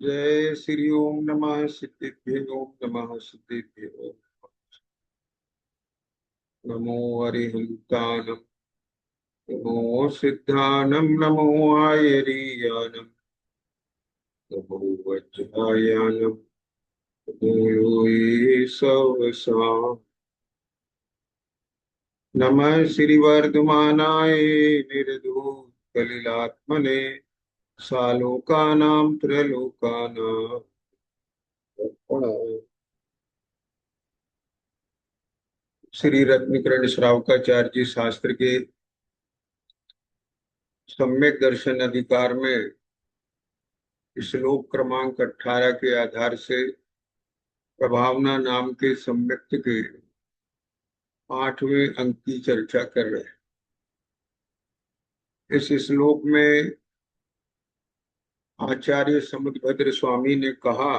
जय श्री ओम नमः सिद्धिभ्यो ओम नमः सिद्धिभ्यो नमो हरिहंतानं नमो सिद्धानं नमो आयरीयानं नमो वज्रायानं नमो योगी सवसा नमः श्री वर्धमानाय निर्धूत कलिलात्मने सालोकानां त्रैलोकानां श्री रत्नकरण श्रावकाचार्य जी शास्त्र के सम्यक दर्शन अधिकार में श्लोक क्रमांक 18 के आधार से प्रभावना नाम के सम्यक्त के 8वें अंक की चर्चा कर रहे हैं। इस श्लोक में आचार्य समुद्भद्र स्वामी ने कहा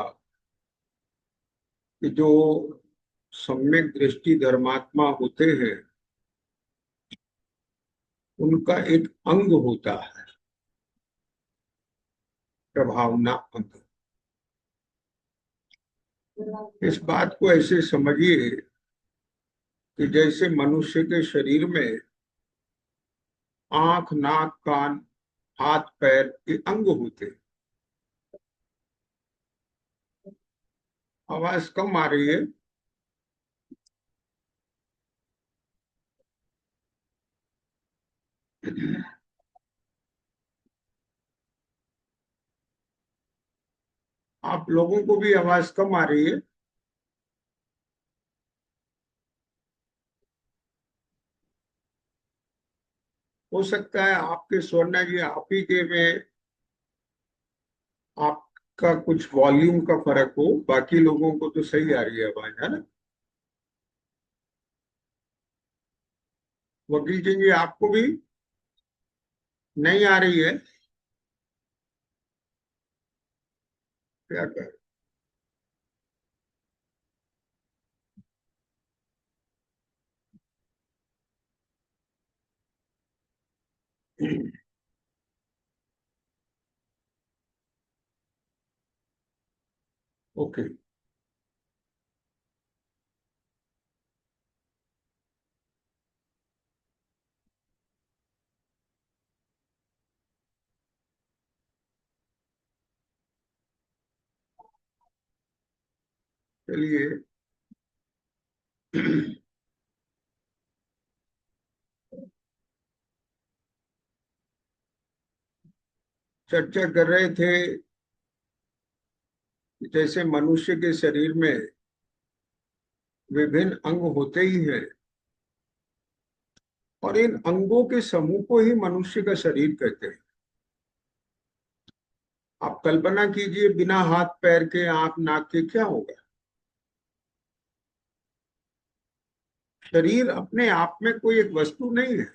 कि जो सम्यक दृष्टि धर्मात्मा होते हैं उनका एक अंग होता है, प्रभावना अंग। इस बात को ऐसे समझिए कि जैसे मनुष्य के शरीर में आंख, नाक, कान, हाथ, पैर ये अंग होते हैं। आवाज कम आ रही है। आप लोगों को भी आवाज कम आ रही है। हो सकता है आपके स्वर्ण जी आप ही के में आपका कुछ वॉल्यूम का फर्क हो, बाकी लोगों को तो सही आ रही है आवाज, है ना। वकील जी आपको भी नहीं आ रही है? क्या कर ओके। चलिए, चर्चा कर रहे थे कि जैसे मनुष्य के शरीर में विभिन्न अंग होते ही हैं और इन अंगों के समूह को ही मनुष्य का शरीर कहते हैं। आप कल्पना कीजिए, बिना हाथ पैर के, आंख नाक के क्या होगा। शरीर अपने आप में कोई एक वस्तु नहीं है।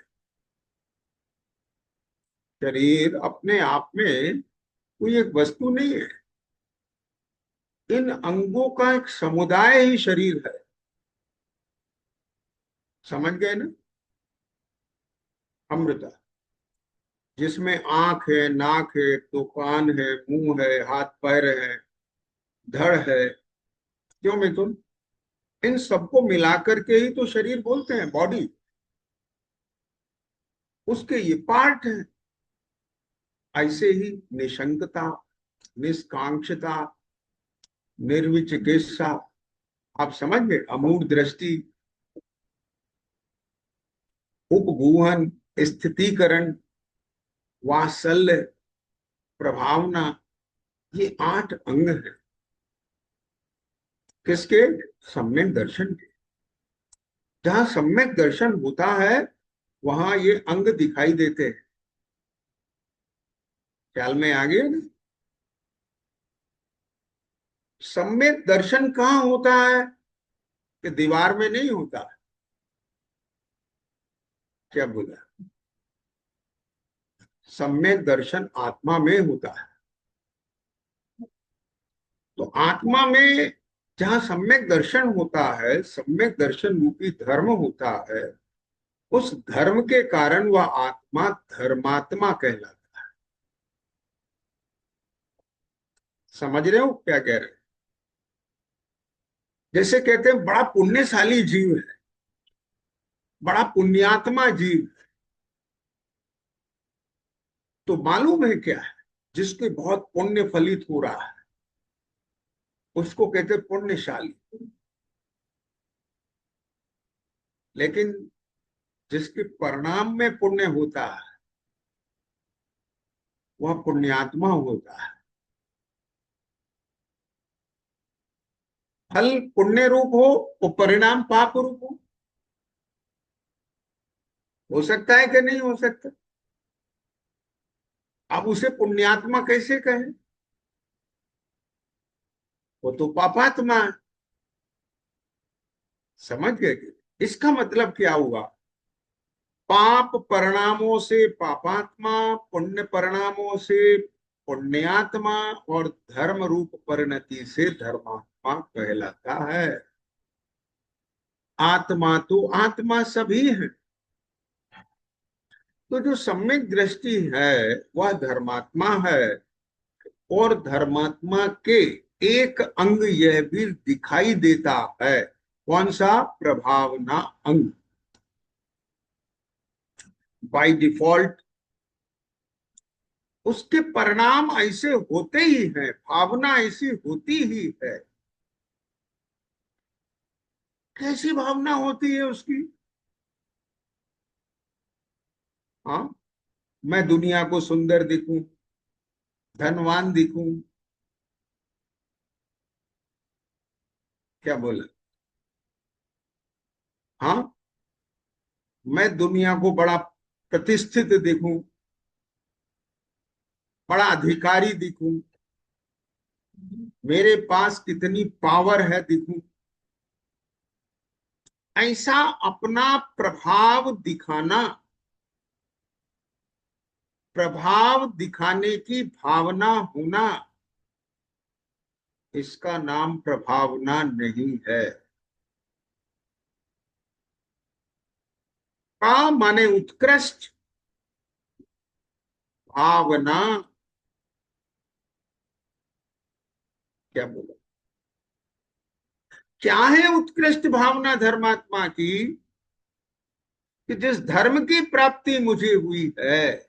शरीर अपने आप में कोई एक वस्तु नहीं है। इन अंगों का एक समुदाय ही शरीर है। समझ गए ना। अमृता, जिसमें आंख है, नाक है, तो कान है, मुंह है, हाथ पैर है, धड़ है। क्यों मिथुन? इन सबको मिलाकर के ही तो शरीर बोलते हैं, बॉडी। उसके ये पार्ट है। ऐसे ही निशंकता, निष्कांक्षता, निर्विचिकित्सा, आप समझ गए, अमूढ़ दृष्टि, उपगूहन, स्थितीकरण, वात्सल्य, प्रभावना, ये 8 अंग हैं। किसके? सम्यक दर्शन के। जहां सम्यक दर्शन होता है वहां ये अंग दिखाई देते हैं। ख्याल में आ गया ना। सम्यक दर्शन कहाँ होता है? कि दीवार में नहीं होता है। क्या बोला? सम्यक दर्शन आत्मा में होता है। तो आत्मा में जहां सम्यक दर्शन होता है, सम्यक दर्शन रूपी धर्म होता है, उस धर्म के कारण वह आत्मा धर्मात्मा कहलाता है। समझ रहे हो क्या कह रहे हैं? जैसे कहते हैं बड़ा पुण्यशाली जीव है, बड़ा पुण्यात्मा जीव, तो मालूम है क्या है, जिसके बहुत पुण्य फलित हो रहा है उसको कहते हैं पुण्यशाली। लेकिन जिसके परिणाम में पुण्य होता है वह पुण्यात्मा होता है। फल पुण्य रूप हो तो परिणाम पाप रूप हो सकता है कि नहीं हो सकता? अब उसे पुण्यात्मा कैसे कहें? वो तो पापात्मा है। समझ गए कि इसका मतलब क्या हुआ? पाप परिणामों से पापात्मा, पुण्य परिणामों से पुण्यात्मा, और धर्म रूप परिणति से धर्मात्मा कहलाता है। आत्मा तो आत्मा सभी है। तो जो सम्यक दृष्टि है वह धर्मात्मा है, और धर्मात्मा के एक अंग यह भी दिखाई देता है। कौन सा? प्रभावना अंग। बाय डिफॉल्ट उसके परिणाम ऐसे होते ही हैं, भावना ऐसी होती ही है। कैसी भावना होती है उसकी? हाँ, मैं दुनिया को सुंदर दिखूं, धनवान दिखूं। क्या बोला? हाँ, मैं दुनिया को बड़ा प्रतिष्ठित दिखूं, बड़ा अधिकारी दिखूं, मेरे पास कितनी पावर है दिखूं। ऐसा अपना प्रभाव दिखाना, प्रभाव दिखाने की भावना होना, इसका नाम प्रभावना नहीं है। का माने उत्कृष्ट, भावना। क्या बोला? क्या है उत्कृष्ट भावना धर्मात्मा की? कि जिस धर्म की प्राप्ति मुझे हुई है,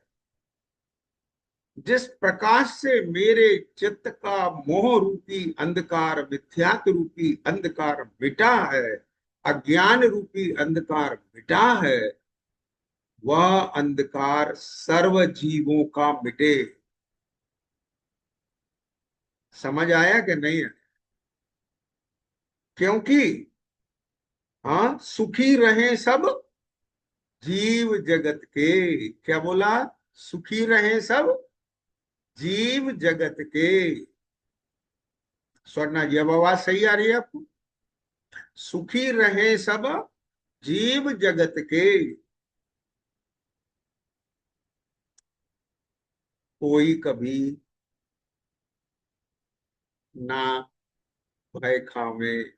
जिस प्रकाश से मेरे चित्त का मोह रूपी अंधकार, मिथ्यात रूपी अंधकार मिटा है, अज्ञान रूपी अंधकार मिटा है, वह अंधकार सर्व जीवों का मिटे। समझ आया कि नहीं है? क्योंकि हाँ, सुखी रहे सब जीव जगत के। क्या बोला? सुखी रहे सब जीव जगत के। स्वर्णा जी, अब आवाज सही आ रही है आपको? सुखी रहे सब जीव जगत के। कोई कभी ना भय खावे,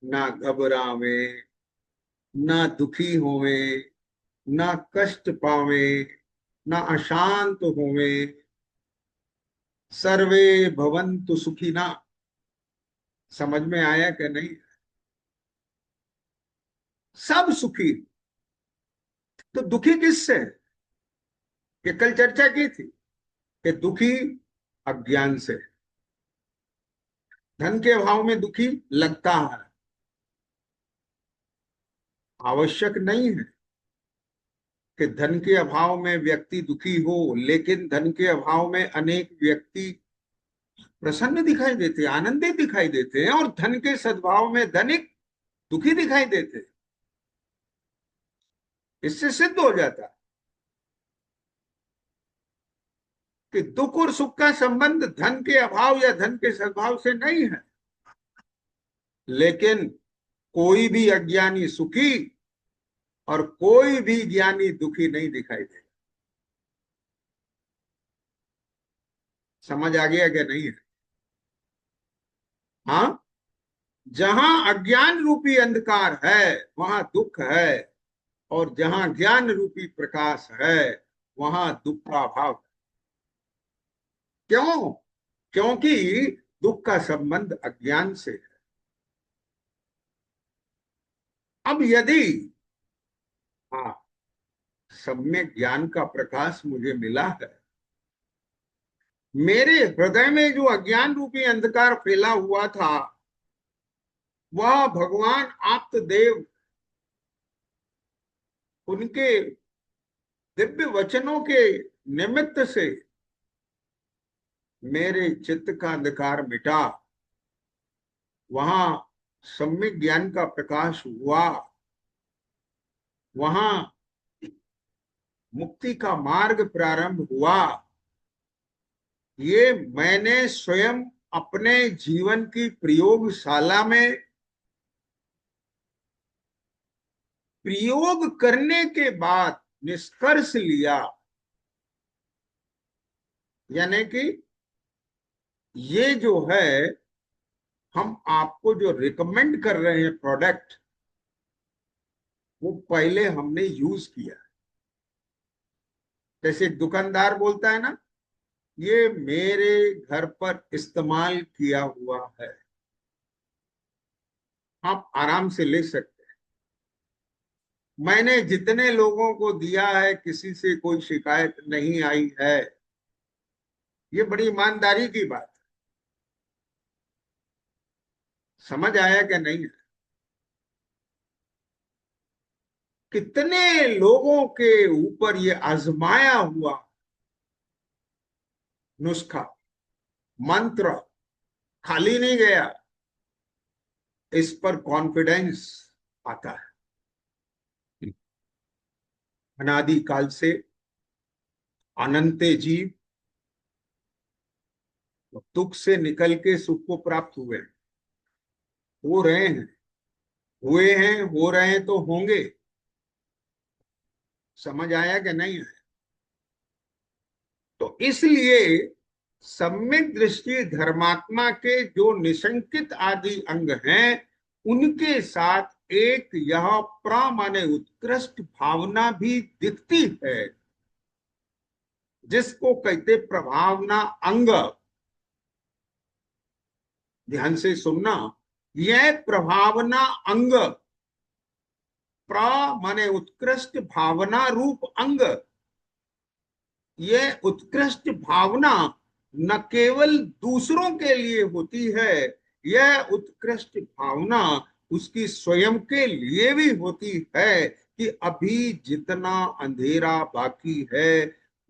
ना घबरावे, ना दुखी होवे, ना कष्ट पावे, ना अशांत होवे। सर्वे भवन्तु सुखिना। समझ में आया कि नहीं? सब सुखी। तो दुखी किससे है? कि कल चर्चा की थी कि दुखी अज्ञान से। धन के अभाव में दुखी लगता है, आवश्यक नहीं है कि धन के अभाव में व्यक्ति दुखी हो। लेकिन धन के अभाव में अनेक व्यक्ति प्रसन्न दिखाई देते हैं, आनंदित दिखाई देते हैं, और धन के सद्भाव में धनिक दुखी दिखाई देते हैं। इससे सिद्ध हो जाता है कि दुख और सुख का संबंध धन के अभाव या धन के सद्भाव से नहीं है। लेकिन कोई भी अज्ञानी सुखी और कोई भी ज्ञानी दुखी नहीं दिखाई देगा। समझ आ गया क्या नहीं है? हाँ, जहां अज्ञान रूपी अंधकार है वहां दुख है, और जहां ज्ञान रूपी प्रकाश है वहां दुख का अभाव है। क्यों? क्योंकि दुख का संबंध अज्ञान से है। अब यदि, हाँ, सम्यक ज्ञान का प्रकाश मुझे मिला है, मेरे हृदय में जो अज्ञान रूपी अंधकार फैला हुआ था, वह भगवान आप्त देव उनके दिव्य वचनों के निमित्त से मेरे चित्त का अंधकार मिटा, वहां सम्यक ज्ञान का प्रकाश हुआ, वहां मुक्ति का मार्ग प्रारंभ हुआ। ये मैंने स्वयं अपने जीवन की प्रयोगशाला में प्रयोग करने के बाद निष्कर्ष लिया। यानी कि ये जो है, हम आपको जो रिकमेंड कर रहे हैं प्रोडक्ट, वो पहले हमने यूज किया। जैसे दुकानदार बोलता है ना, ये मेरे घर पर इस्तेमाल किया हुआ है, आप आराम से ले सकते हैं। मैंने जितने लोगों को दिया है, किसी से कोई शिकायत नहीं आई है। ये बड़ी ईमानदारी की बात है। समझ आया क्या नहीं? कितने लोगों के ऊपर ये आजमाया हुआ नुस्खा, मंत्र खाली नहीं गया। इस पर कॉन्फिडेंस आता है। अनादि काल से अनंत जीव दुख से निकल के सुख को प्राप्त हुए, हो रहे हैं, हुए हैं, हो रहे हैं, तो होंगे। समझ आया कि नहीं है? तो इसलिए सम्यक दृष्टि धर्मात्मा के जो निशंकित आदि अंग हैं, उनके साथ एक यह माने उत्कृष्ट भावना भी दिखती है, जिसको कहते प्रभावना अंग। ध्यान से सुनना, यह प्रभावना अंग, माने उत्कृष्ट भावना रूप अंग, यह उत्कृष्ट भावना न केवल दूसरों के लिए होती है, यह उत्कृष्ट भावना उसकी स्वयं के लिए भी होती है कि अभी जितना अंधेरा बाकी है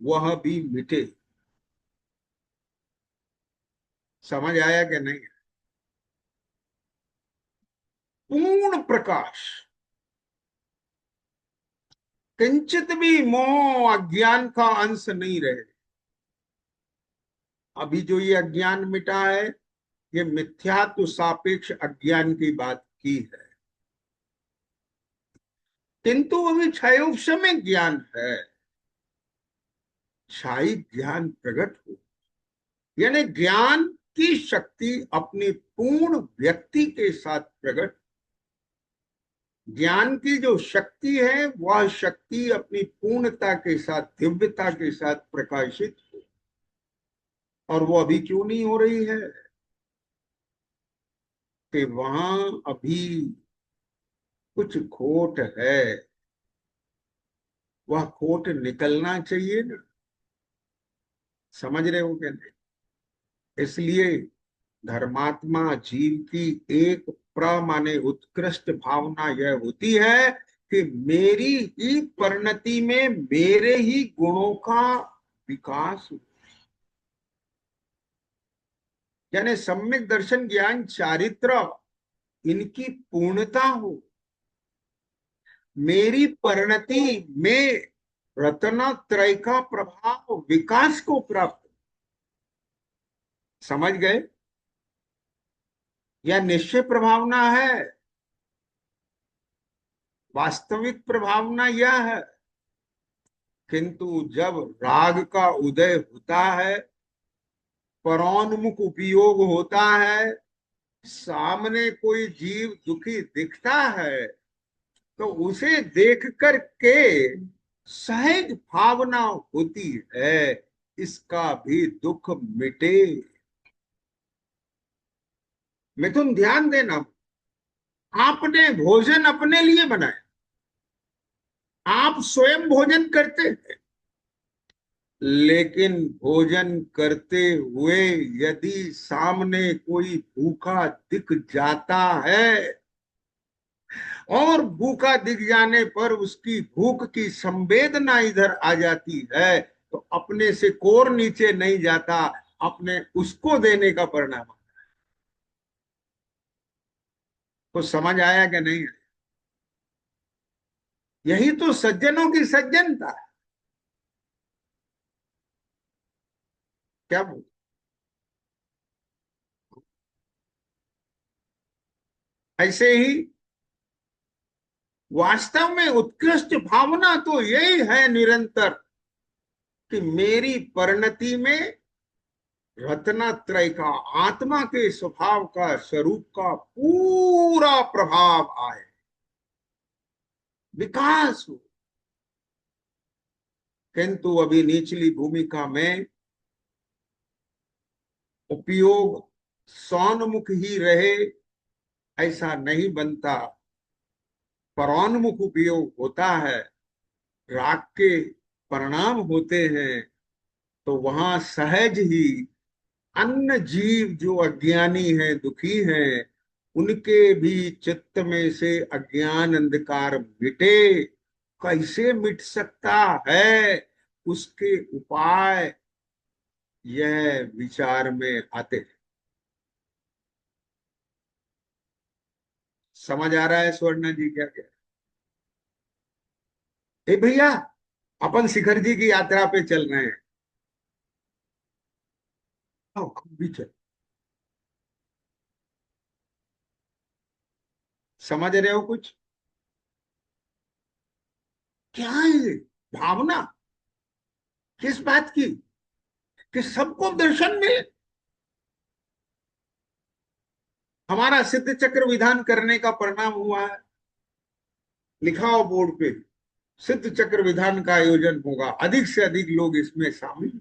वह भी मिटे। समझ आया कि नहीं? पूर्ण प्रकाश, किंचित भी मोह अज्ञान का अंश नहीं रहे। अभी जो ये अज्ञान मिटा है, ये मिथ्यात्व सापेक्ष अज्ञान की बात की है, किंतु अभी क्षयोपशम ज्ञान है। शाही ज्ञान प्रकट हो, यानी ज्ञान की शक्ति अपनी पूर्ण व्यक्ति के साथ प्रकट। ज्ञान की जो शक्ति है, वह शक्ति अपनी पूर्णता के साथ, दिव्यता के साथ प्रकाशित हो। और वो अभी क्यों नहीं हो रही है? कि वहां अभी कुछ खोट है, वह खोट निकलना चाहिए ना। समझ रहे हो क्या नहीं? इसलिए धर्मात्मा जीव की एक माने उत्कृष्ट भावना यह होती है कि मेरी ही परिणति में मेरे ही गुणों का विकास हो। यानी सम्यक दर्शन ज्ञान चारित्र इनकी पूर्णता हो, मेरी परिणति में रत्नत्रय का प्रभाव विकास को प्राप्त। समझ गए? यह निश्चय प्रभावना है, वास्तविक प्रभावना यह है। किंतु जब राग का उदय होता है, परोन्मुख उपयोग होता है, सामने कोई जीव दुखी दिखता है, तो उसे देख कर के सहज भावना होती है, इसका भी दुख मिटे। मिथुन ध्यान देना, आपने भोजन अपने लिए बनाया, आप स्वयं भोजन करते हैं, लेकिन भोजन करते हुए यदि सामने कोई भूखा दिख जाता है और भूखा दिख जाने पर उसकी भूख की संवेदना इधर आ जाती है, तो अपने से कोर नीचे नहीं जाता, अपने उसको देने का परिणाम। तो समझ आया कि नहीं? यही तो सज्जनों की सज्जनता है। क्या बोल, ऐसे ही वास्तव में उत्कृष्ट भावना तो यही है निरंतर, कि मेरी परिणति में रत्नत्रय का, आत्मा के स्वभाव का, स्वरूप का पूरा प्रभाव आए, विकास हो। किंतु अभी निचली भूमिका में उपयोग सौन्मुख ही रहे, ऐसा नहीं बनता। परोन्मुख उपयोग होता है, राग के परिणाम होते हैं, तो वहां सहज ही अन्य जीव जो अज्ञानी हैं, दुखी हैं, उनके भी चित्त में से अज्ञान अंधकार मिटे। कैसे मिट सकता है, उसके उपाय यह विचार में आते हैं। समझ आ रहा है स्वर्ण जी क्या क्या? ए भैया, अपन शिखर जी की यात्रा पे चल रहे हैं, आओ हम भी चल। समझ रहे हो कुछ? क्या है ये भावना? किस बात की? कि सबको दर्शन मिले। हमारा सिद्ध चक्र विधान करने का परिणाम हुआ है, लिखा हो बोर्ड पे, सिद्ध चक्र विधान का आयोजन होगा, अधिक से अधिक लोग इसमें शामिल।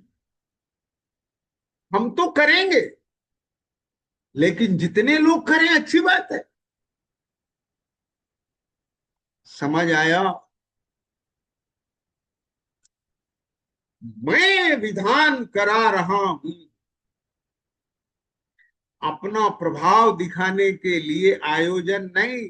हम तो करेंगे, लेकिन जितने लोग करें अच्छी बात है। समझ आया? मैं विधान करा रहा हूं, अपना प्रभाव दिखाने के लिए आयोजन नहीं।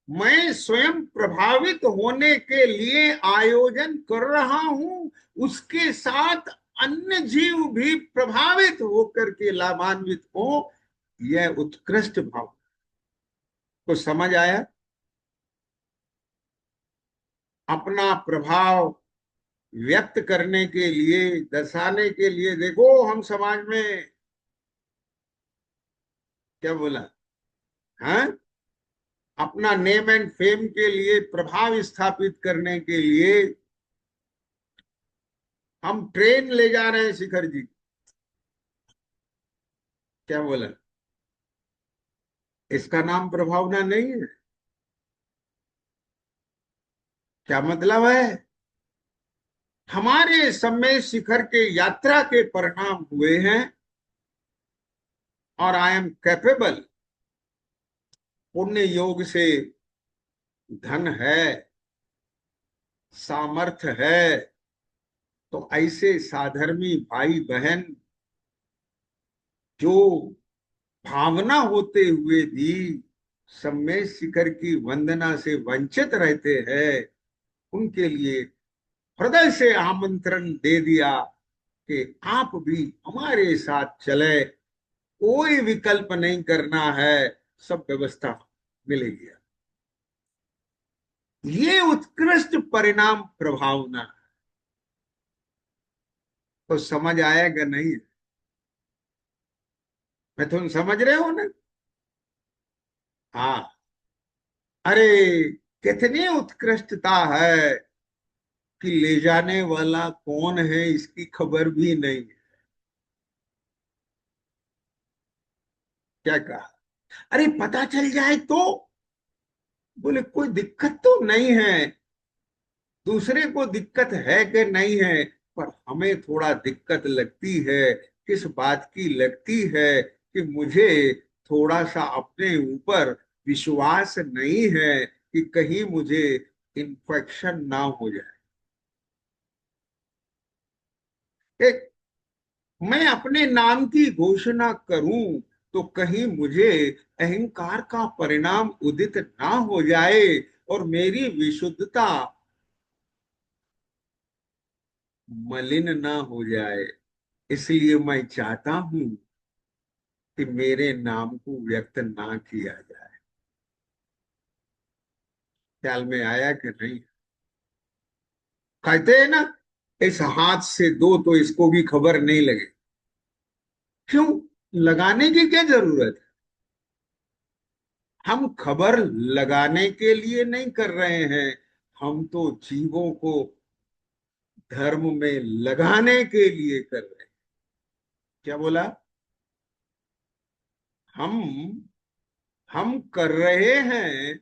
मैं स्वयं प्रभावित होने के लिए आयोजन कर रहा हूं, उसके साथ अन्य जीव भी प्रभावित होकर के लाभान्वित हो। यह उत्कृष्ट भाव को समझ आया? अपना प्रभाव व्यक्त करने के लिए, दर्शाने के लिए, देखो हम समाज में क्या बोला, हाँ, अपना नेम एंड फेम के लिए, प्रभाव स्थापित करने के लिए हम ट्रेन ले जा रहे हैं शिखर जी। क्या बोला? इसका नाम प्रभावना नहीं है? क्या मतलब है? हमारे समय शिखर के यात्रा के परिणाम हुए हैं, और आई एम कैपेबल, पुण्य योग से धन है, सामर्थ्य है, तो ऐसे साधर्मी भाई बहन जो भावना होते हुए भी सम्मेद शिखर की वंदना से वंचित रहते हैं, उनके लिए हृदय से आमंत्रण दे दिया कि आप भी हमारे साथ चले, कोई विकल्प नहीं करना है, सब व्यवस्था मिलेगी। ये उत्कृष्ट परिणाम प्रभावना। तो समझ आएगा नहीं? मैं तुम समझ रहे हो ना? हाँ। अरे, कितनी उत्कृष्टता है कि ले जाने वाला कौन है इसकी खबर भी नहीं। क्या कहा? अरे पता चल जाए तो? बोले कोई दिक्कत तो नहीं है, दूसरे को दिक्कत है कि नहीं है, पर हमें थोड़ा दिक्कत लगती है। किस बात की लगती है? कि मुझे थोड़ा सा अपने ऊपर विश्वास नहीं है कि कहीं मुझे इन्फेक्शन ना हो जाए। एक, मैं अपने नाम की घोषणा करूं तो कहीं मुझे अहंकार का परिणाम उदित ना हो जाए और मेरी विशुद्धता मलिन ना हो जाए। इसलिए मैं चाहता हूं कि मेरे नाम को व्यक्त ना किया जाए। ख्याल में आया कि नहीं? कहते हैं ना, इस हाथ से दो तो इसको भी खबर नहीं लगे। क्यों? लगाने की क्या जरूरत है? हम खबर लगाने के लिए नहीं कर रहे हैं, हम तो जीवों को धर्म में लगाने के लिए कर रहे हैं। क्या बोला? हम हम कर रहे हैं,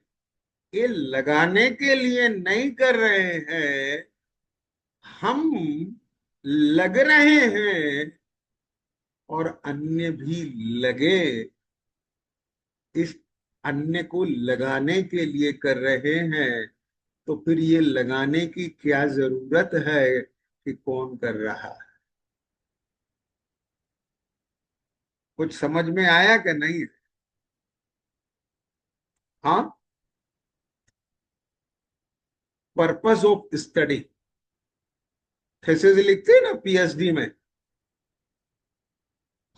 ये लगाने के लिए नहीं कर रहे हैं। हम लग रहे हैं और अन्य भी लगे, इस अन्य को लगाने के लिए कर रहे हैं। तो फिर ये लगाने की क्या जरूरत है कि कौन कर रहा है? कुछ समझ में आया कि नहीं? हाँ। पर्पस ऑफ स्टडी, थीसिस लिखते हैं ना पीएचडी में।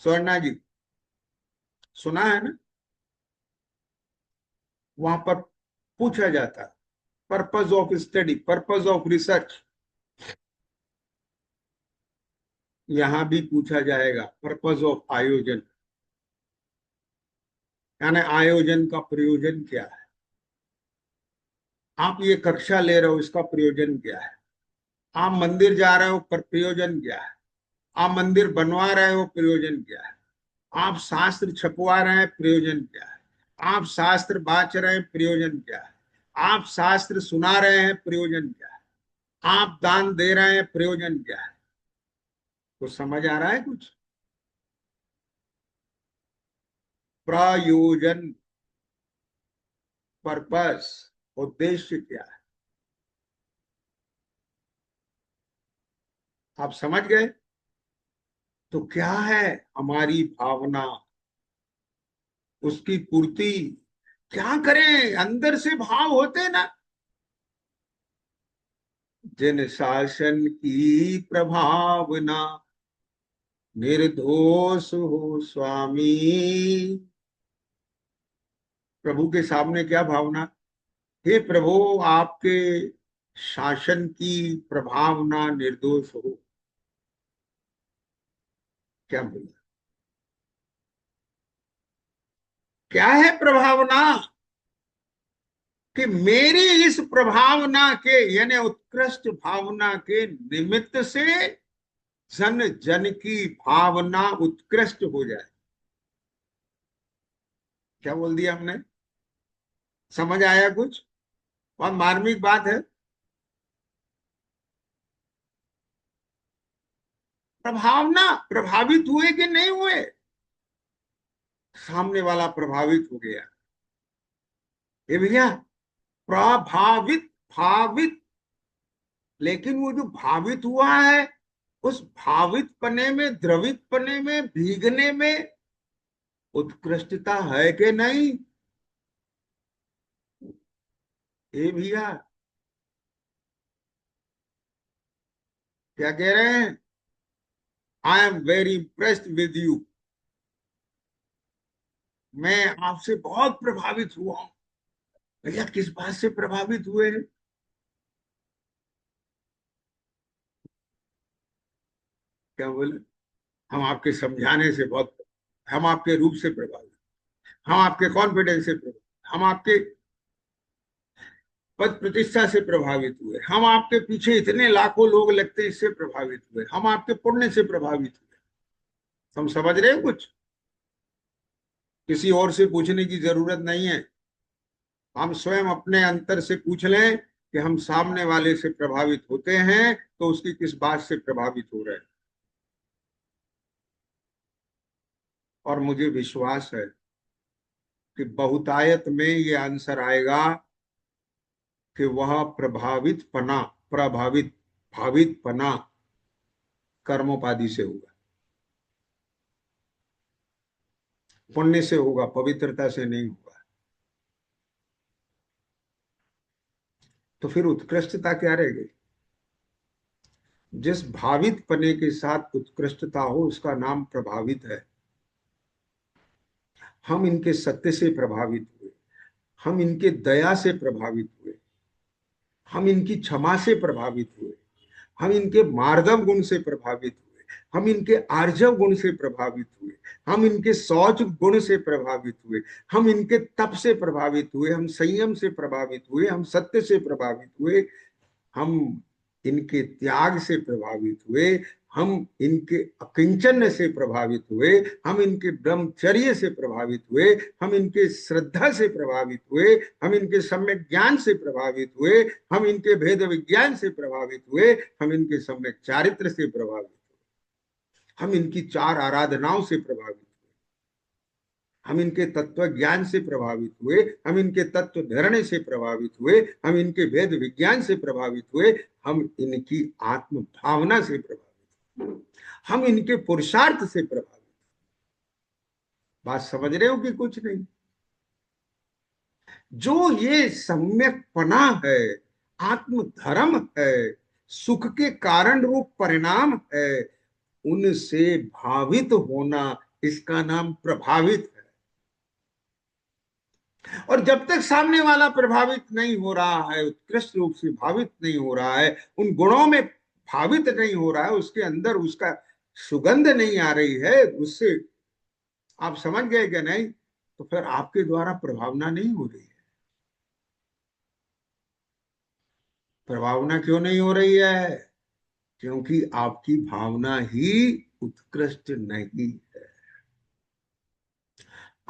स्वर्णा जी, सुना है ना? वहां पर पूछा जाता है purpose of study, purpose of research. यहां भी पूछा जाएगा पर्पस ऑफ आयोजन, यानी आयोजन का प्रयोजन क्या है? आप ये कक्षा ले रहे हो, इसका प्रयोजन क्या है? आप मंदिर जा रहे हो, पर प्रयोजन क्या है? आप मंदिर बनवा रहे हो, प्रयोजन क्या है? आप शास्त्र छपवा रहे हैं, प्रयोजन क्या है? आप शास्त्र बांच रहे हैं, प्रयोजन क्या है? आप शास्त्र सुना रहे हैं, प्रयोजन क्या है? आप दान दे रहे हैं, प्रयोजन क्या है? कुछ समझ आ रहा है कुछ? प्रयोजन, पर्पस, उद्देश्य क्या है? आप समझ गए? तो क्या है हमारी भावना, उसकी पूर्ति क्या करें? अंदर से भाव होते ना, जिन शासन की प्रभावना, निर्दोष हो स्वामी। प्रभु के सामने क्या भावना? हे प्रभु, आपके शासन की प्रभावना निर्दोष हो। क्या बोला? क्या है प्रभावना? कि मेरी इस प्रभावना के, यानी उत्कृष्ट भावना के निमित्त से जन जन की भावना उत्कृष्ट हो जाए। क्या बोल दिया हमने? समझ आया कुछ? बहुत मार्मिक बात है। प्रभावना, प्रभावित हुए कि नहीं हुए? सामने वाला प्रभावित हो गया। ये भैया, प्रभावित, भावित, लेकिन वो जो भावित हुआ है, उस भावित पने में, द्रवित पने में, भीगने में उत्कृष्टता है कि नहीं? ए भैया, क्या कह रहे हैं? I am very impressed with you. मैं आपसे बहुत प्रभावित हुआ हूं। भैया, किस बात से प्रभावित हुए हैं? क्या बोले? हम आपके समझाने से बहुत, हम आपके रूप से प्रभावित, हम आपके कॉन्फिडेंस से प्रभावित, हम आपके पद प्रतिष्ठा से प्रभावित हुए, हम आपके पीछे इतने लाखों लोग लगते हैं, इससे प्रभावित हुए, हम आपके पुण्य से प्रभावित हुए। हम समझ रहे हैं कुछ? किसी और से पूछने की जरूरत नहीं है। हम स्वयं अपने अंतर से पूछ लें कि हम सामने वाले से प्रभावित होते हैं तो उसकी किस बात से प्रभावित हो रहे हैं। और मुझे विश्वास है कि बहुतायत में ये आंसर आएगा कि वह भावित पना कर्मोपाधि से होगा, पुण्य से होगा, पवित्रता से नहीं होगा। तो फिर उत्कृष्टता क्या रह गई? जिस भावित पने के साथ उत्कृष्टता हो उसका नाम प्रभावित है। हम इनके सत्य से प्रभावित हुए, हम इनके दया से प्रभावित हुए, हम इनकी क्षमा से प्रभावित हुए, हम इनके मार्दव गुण से प्रभावित हुए, हम इनके आर्जव गुण से प्रभावित हुए, हम इनके शौच गुण से प्रभावित हुए, हम इनके तप से प्रभावित हुए, हम संयम से प्रभावित हुए, हम सत्य से प्रभावित हुए, हम इनके त्याग से प्रभावित हुए, हम इनके अकिंचन से प्रभावित हुए, हम इनके ब्रह्मचर्य से प्रभावित हुए, हम इनके श्रद्धा से प्रभावित हुए, हम इनके सम्यक ज्ञान से प्रभावित हुए, हम इनके भेद विज्ञान से प्रभावित हुए, हम इनके सम्यक चारित्र से प्रभावित हुए, हम इनकी चार आराधनाओं से प्रभावित हुए, हम इनके तत्व ज्ञान से प्रभावित हुए, हम इनके तत्व निर्णय से प्रभावित हुए, हम इनके वेद विज्ञान से प्रभावित हुए, हम इनकी आत्म भावना से प्रभावित हुए, हम इनके पुरुषार्थ से प्रभावित। बात समझ रहे हो कि कुछ नहीं? जो ये सम्यक पना है, आत्म धर्म है, सुख के कारण रूप परिणाम है, उनसे भावित होना, इसका नाम प्रभावित है। और जब तक सामने वाला प्रभावित नहीं हो रहा है, उत्कृष्ट रूप से भावित नहीं हो रहा है, उन गुणों में भावित नहीं हो रहा है, उसके अंदर उसका सुगंध नहीं आ रही है, उससे आप समझ गए कि नहीं? तो फिर आपके द्वारा प्रभावना नहीं हो रही है। प्रभावना क्यों नहीं हो रही है? क्योंकि आपकी भावना ही उत्कृष्ट नहीं है।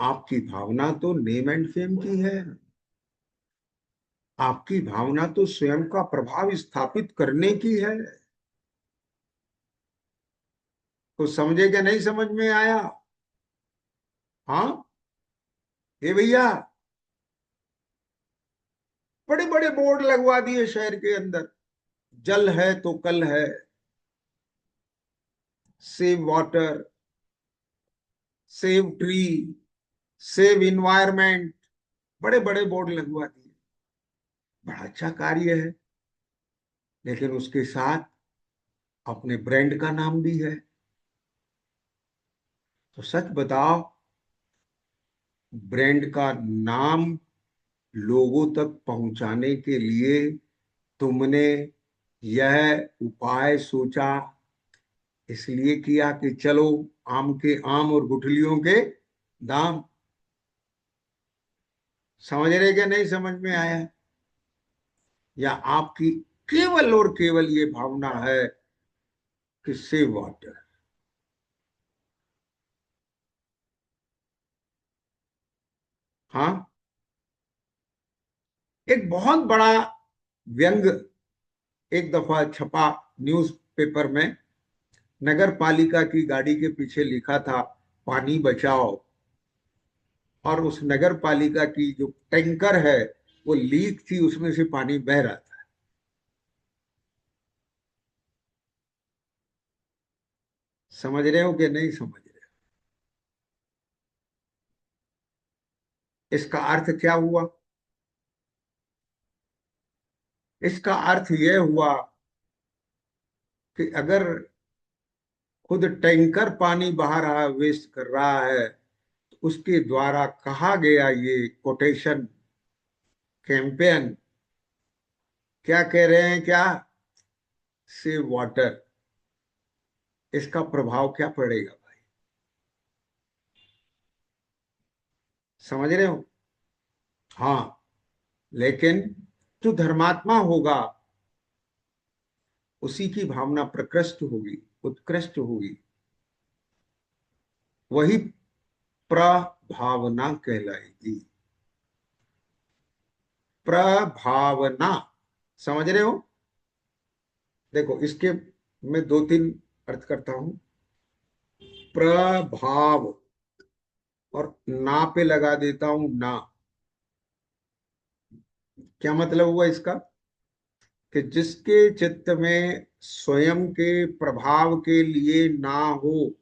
आपकी भावना तो नेम एंड फेम की है। आपकी भावना तो स्वयं का प्रभाव स्थापित करने की है। तो समझे क्या? नहीं समझ में आया? हाँ, ये भैया, बड़े बड़े बोर्ड लगवा दिए शहर के अंदर, जल है तो कल है, save water, save tree, save environment, बड़े बड़े बोर्ड लगवा दिए। बड़ा अच्छा कार्य है, लेकिन उसके साथ अपने ब्रांड का नाम भी है। तो सच बताओ, ब्रांड का नाम लोगों तक पहुंचाने के लिए तुमने यह उपाय सोचा, इसलिए किया कि चलो आम के आम और गुठलियों के दाम? समझ रहे क्या? नहीं समझ में आया? या आपकी केवल और केवल ये भावना है कि सेव वाटर? हाँ, एक बहुत बड़ा व्यंग एक दफा छपा न्यूज़पेपर में। नगर पालिका की गाड़ी के पीछे लिखा था, पानी बचाओ। और उस नगर पालिका की जो टैंकर है वो लीक थी, उसमें से पानी बह रहा था। समझ रहे हो कि नहीं समझ रहे? इसका अर्थ क्या हुआ? इसका अर्थ यह हुआ कि अगर खुद टैंकर पानी बहा रहा, वेस्ट कर रहा है, तो उसके द्वारा कहा गया ये कोटेशन कैंपेन क्या कह रहे हैं? क्या? Save water. इसका प्रभाव क्या पड़ेगा भाई? समझ रहे हो? हाँ, लेकिन जो धर्मात्मा होगा उसी की भावना प्रकृष्ट होगी, उत्कृष्ट होगी। वही प्रभावना कहलाएगी। प्रभावना, समझ रहे हो? देखो, इसके मैं दो तीन अर्थ करता हूं। प्रभाव, और ना पे लगा देता हूं ना। क्या मतलब हुआ इसका? कि जिसके चित्त में स्वयं के प्रभाव के लिए ना हो,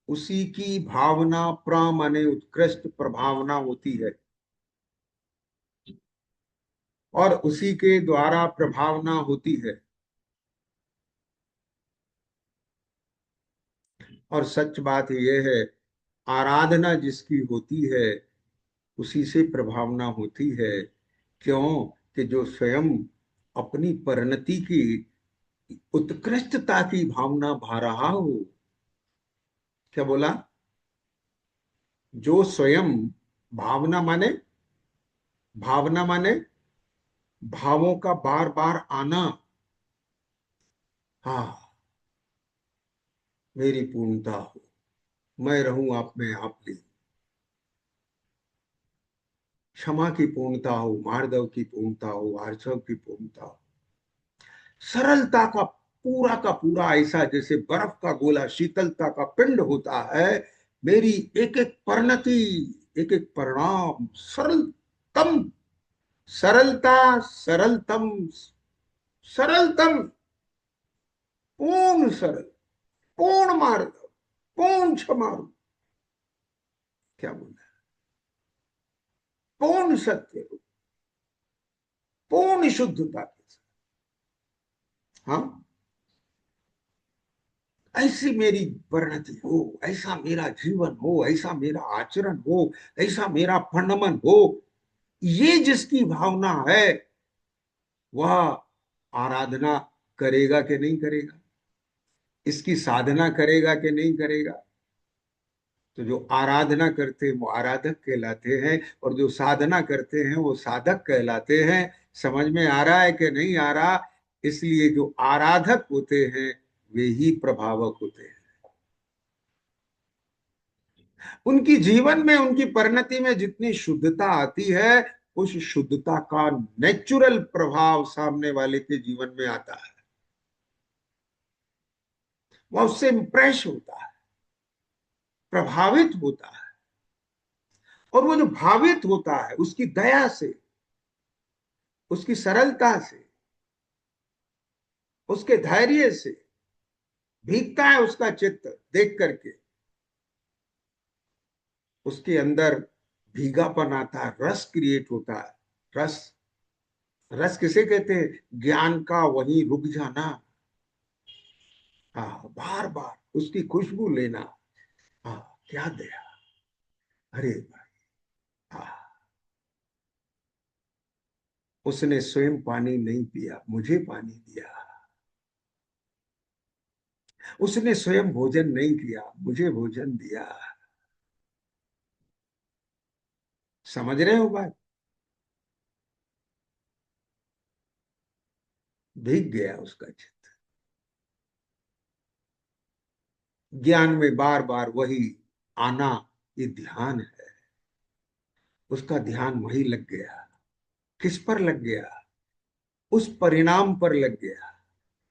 उसी की भावना माने उत्कृष्ट प्रभावना होती है, और उसी के द्वारा प्रभावना होती है। और सच बात यह है, आराधना जिसकी होती है उसी से प्रभावना होती है। क्यों? कि जो स्वयं अपनी परिणति की उत्कृष्टता की भावना भा रहा हो। क्या बोला? जो स्वयं, भावना माने, भावना माने भावों का बार बार आना। हाँ, मेरी पूर्णता हो, मैं रहूं आप में, आप ले, क्षमा की पूर्णता हो, मार्दव की पूर्णता हो, आर्जव की पूर्णता हो, सरलता का पूरा ऐसा जैसे बर्फ का गोला शीतलता का पिंड होता है। मेरी एक एक परिणति, एक एक परिणाम सरलतम, सरलता, सरलतम, सरलतम, पूर्ण सरल, पूर्ण मार्ग, पूर्ण क्षमा, क्या बोला, पूर्ण सत्य, पूर्ण शुद्धता के साथ। हाँ, ऐसी मेरी परिणति हो, ऐसा मेरा जीवन हो, ऐसा मेरा आचरण हो, ऐसा मेरा फंडमन हो। ये जिसकी भावना है वह आराधना करेगा कि नहीं करेगा, इसकी साधना करेगा कि नहीं करेगा। तो जो आराधना करते हैं वो आराधक कहलाते हैं, और जो साधना करते हैं वो साधक कहलाते हैं। समझ में आ रहा है कि नहीं आ रहा? इसलिए जो आराधक होते हैं वे ही प्रभावक होते हैं। उनकी जीवन में, उनकी परिणति में जितनी शुद्धता आती है, उस शुद्धता का नेचुरल प्रभाव सामने वाले के जीवन में आता है। वह उससे इंप्रेस होता है, प्रभावित होता है। और वो जो भावित होता है उसकी दया से, उसकी सरलता से, उसके धैर्य से भीगता है उसका चित्त देख करके। उसके अंदर भीगापन आता है, रस क्रिएट होता है। रस, रस किसे कहते हैं? ज्ञान का वहीं रुक जाना। हाँ, बार बार उसकी खुशबू लेना। हाँ, क्या दया! अरे भाई! हाँ, उसने स्वयं पानी नहीं पिया, मुझे पानी दिया। उसने स्वयं भोजन नहीं किया, मुझे भोजन दिया। समझ रहे हो बात? भीग गया उसका चित्त। ज्ञान में बार बार वही आना, ये ध्यान है। उसका ध्यान वही लग गया। किस पर लग गया? उस परिणाम पर लग गया।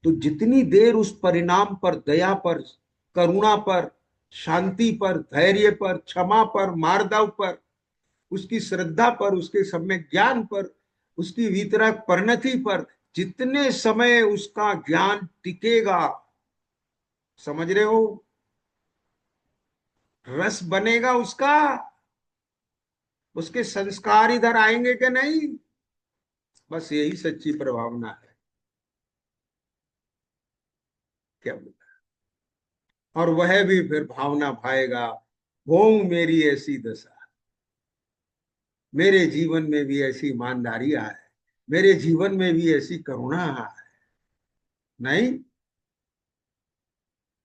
तो जितनी देर उस परिणाम पर, दया पर, करुणा पर, शांति पर, धैर्य पर, क्षमा पर, मार्दव पर, उसकी श्रद्धा पर, उसके सम्यक ज्ञान पर, उसकी वितरक परिणति पर जितने समय उसका ज्ञान टिकेगा, समझ रहे हो, रस बनेगा उसका, उसके संस्कार इधर आएंगे कि नहीं। बस यही सच्ची प्रभावना है। क्या बोला? और वह भी फिर भावना भाएगा, वो मेरी ऐसी दशा, मेरे जीवन में भी ऐसी ईमानदारी आए, मेरे जीवन में भी ऐसी करुणा आए। नहीं,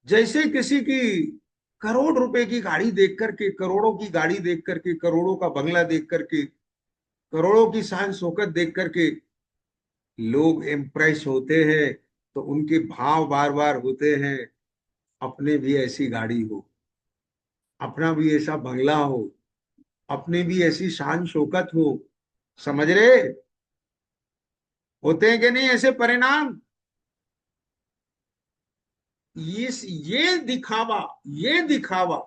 जैसे किसी की करोड़ रुपए की गाड़ी देख करके, करोड़ों की गाड़ी देख करके, करोड़ों का बंगला देख करके, करोड़ों की शान शौकत देख करके लोग इम्प्रेस होते हैं, तो उनके भाव बार बार होते हैं, अपने भी ऐसी गाड़ी हो, अपना भी ऐसा बंगला हो, अपनी भी ऐसी शान शौकत हो। समझ रहे? होते हैं कि नहीं ऐसे परिणाम? ये दिखावा, ये दिखावा,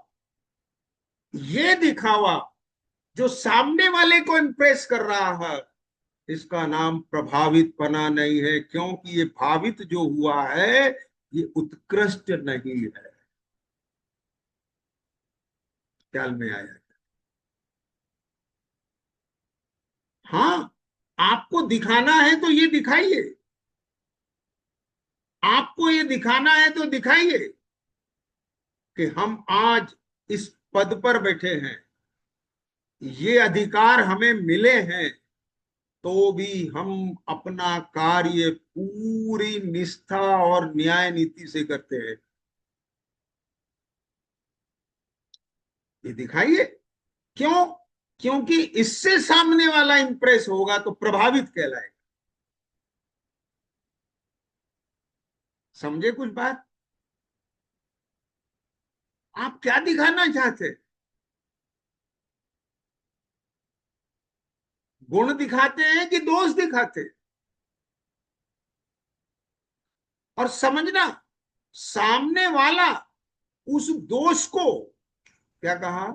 ये दिखावा जो सामने वाले को इम्प्रेस कर रहा है, इसका नाम प्रभावित पना नहीं है, क्योंकि ये भावित जो हुआ है ये उत्कृष्ट नहीं है। ख्याल में आया? हाँ, आपको दिखाना है तो ये दिखाइए, आपको ये दिखाना है तो दिखाइए कि हम आज इस पद पर बैठे हैं, ये अधिकार हमें मिले हैं, तो भी हम अपना कार्य पूरी निष्ठा और न्याय नीति से करते हैं। ये दिखाइए। क्यों? क्योंकि इससे सामने वाला इंप्रेस होगा तो प्रभावित कहलाएगा। समझे कुछ बात? आप क्या दिखाना चाहते? गुण दिखाते हैं कि दोष दिखाते? और समझना, सामने वाला उस दोष को, क्या कहा,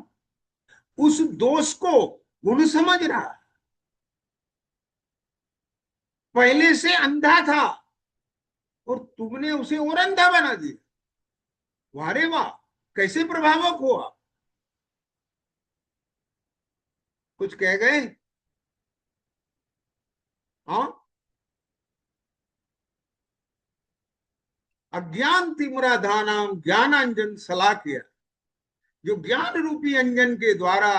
उस दोष को गुण समझ रहा है। पहले से अंधा था और तुमने उसे और अंधा बना दिया। वाह रे वाह, कैसे प्रभावक हुआ। कुछ कह गए? हाँ। अज्ञान तिमिराधानाम ज्ञानांजन सलाकिया, जो ज्ञान रूपी अंजन के द्वारा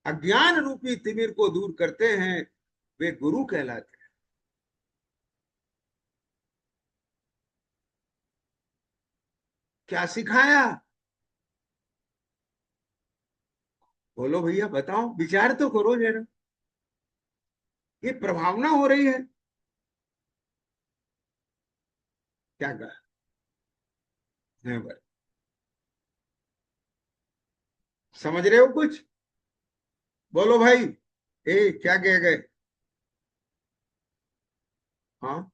अज्ञान रूपी तिमिर को दूर करते हैं, वे गुरु कहलाते हैं। क्या सिखाया? बोलो भैया, बताओ, विचार तो करो जरा। ये प्रभावना हो रही है। क्या कहा? समझ रहे हो कुछ? बोलो भाई। ए, क्या कह गए? हाँ।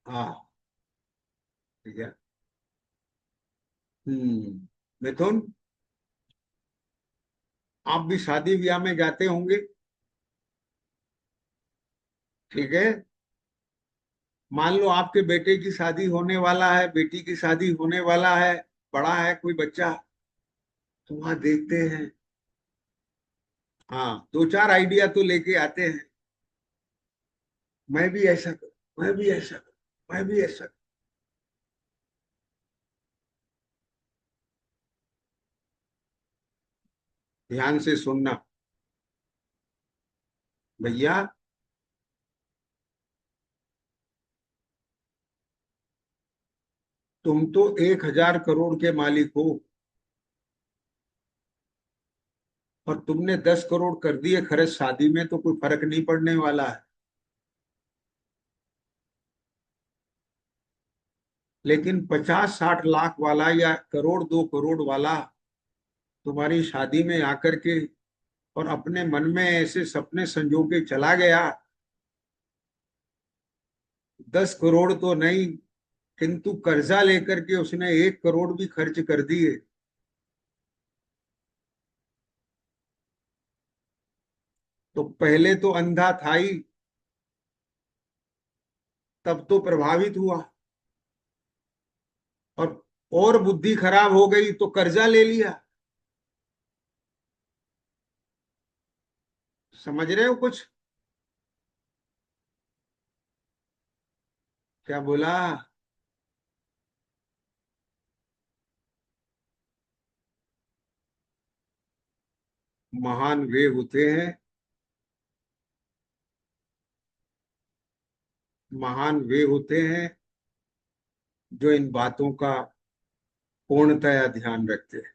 हाँ। ठीक है। मिथुन, आप भी शादी ब्याह में जाते होंगे? ठीक है। मान लो आपके बेटे की शादी होने वाला है, बेटी की शादी होने वाला है, बड़ा है कोई बच्चा, तो वहां देखते हैं। हाँ, दो चार आइडिया तो लेके आते हैं। मैं भी ऐसा करूं, मैं भी ऐसा करूं, मैं भी ऐसा करूं। ध्यान से सुनना भैया। तुम तो 1,000 करोड़ के मालिक हो, और तुमने 10 करोड़ कर दिए खर्च, शादी में तो कोई फर्क नहीं पड़ने वाला है। लेकिन 50-60 लाख वाला या करोड़ 2 करोड़ वाला तुम्हारी शादी में आकर के और अपने मन में ऐसे सपने संजो के चला गया, 10 करोड़ तो नहीं, किंतु कर्जा लेकर के उसने 1 करोड़ भी खर्च कर दिए, तो पहले तो अंधा था ही, तब तो प्रभावित हुआ, और बुद्धि खराब हो गई तो कर्जा ले लिया। समझ रहे हो कुछ? क्या बोला? महान वे होते हैं, महान वे होते हैं जो इन बातों का पूर्णतया ध्यान रखते हैं।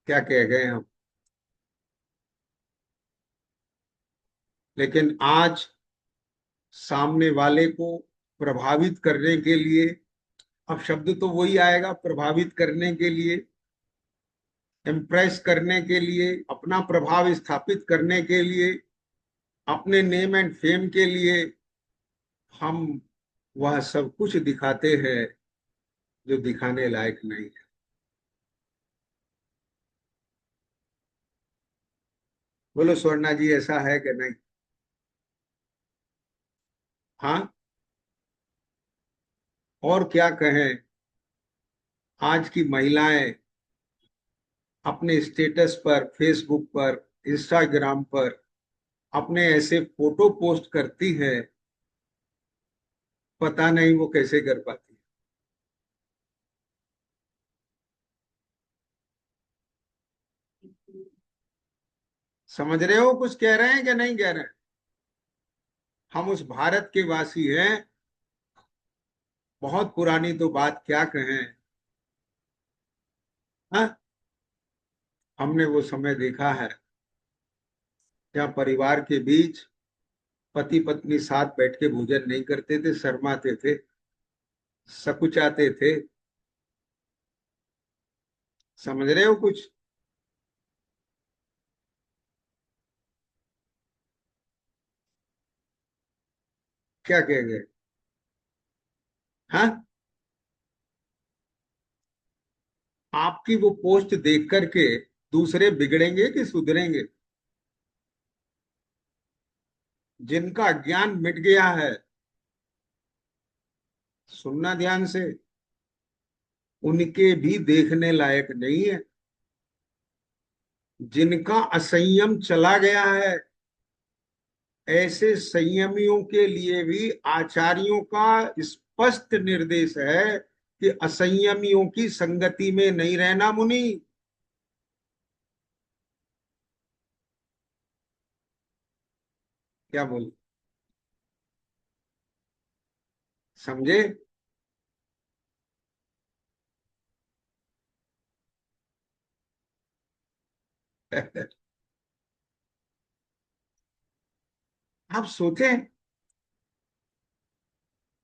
क्या कह गए हम? लेकिन आज सामने वाले को प्रभावित करने के लिए अब शब्द तो वही आएगा, प्रभावित करने के लिए, इम्प्रेस करने के लिए, अपना प्रभाव स्थापित करने के लिए, अपने नेम एंड फेम के लिए हम वह सब कुछ दिखाते हैं जो दिखाने लायक नहीं है। बोलो स्वर्णा जी, ऐसा है कि नहीं? हाँ। और क्या कहें, आज की महिलाएं अपने स्टेटस पर, फेसबुक पर, इंस्टाग्राम पर अपने ऐसे फोटो पोस्ट करती है, पता नहीं वो कैसे कर पाती। समझ रहे हो कुछ कह रहे हैं कि नहीं कह रहे हैं? हम उस भारत के वासी हैं। बहुत पुरानी तो बात क्या कहें। हाँ, हमने वो समय देखा है जहाँ परिवार के बीच पति पत्नी साथ बैठ के भोजन नहीं करते थे, शर्माते थे, सकुचाते थे। समझ रहे हो कुछ? क्या कह गए? हाँ, आपकी वो पोस्ट देख करके दूसरे बिगड़ेंगे कि सुधरेंगे? जिनका ज्ञान मिट गया है, सुनना ध्यान से, उनके भी देखने लायक नहीं है। जिनका असंयम चला गया है, ऐसे संयमियों के लिए भी आचार्यों का स्पष्ट निर्देश है कि असंयमियों की संगति में नहीं रहना मुनि। क्या बोल, समझे? आप सोचें,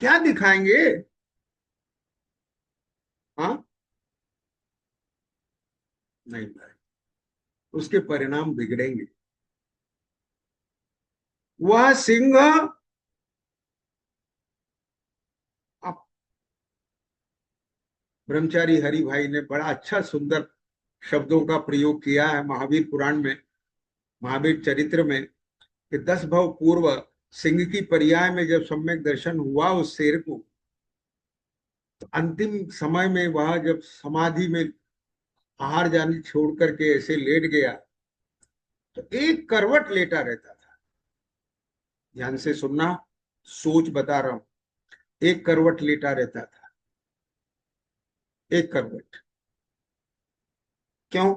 क्या दिखाएंगे? हाँ, नहीं भाई, उसके परिणाम बिगड़ेंगे। वह सिंह, अब ब्रह्मचारी हरि भाई ने बड़ा अच्छा सुंदर शब्दों का प्रयोग किया है महावीर पुराण में, महावीर चरित्र में, कि 10 भव पूर्व सिंह की पर्याय में जब सम्यक दर्शन हुआ उस शेर को, तो अंतिम समय में वह जब समाधि में आहार जानी छोड़ करके ऐसे लेट गया, तो एक करवट लेटा रहता था। ध्यान से सुनना, सोच बता रहा हूं। एक करवट लेटा रहता था, एक करवट। क्यों?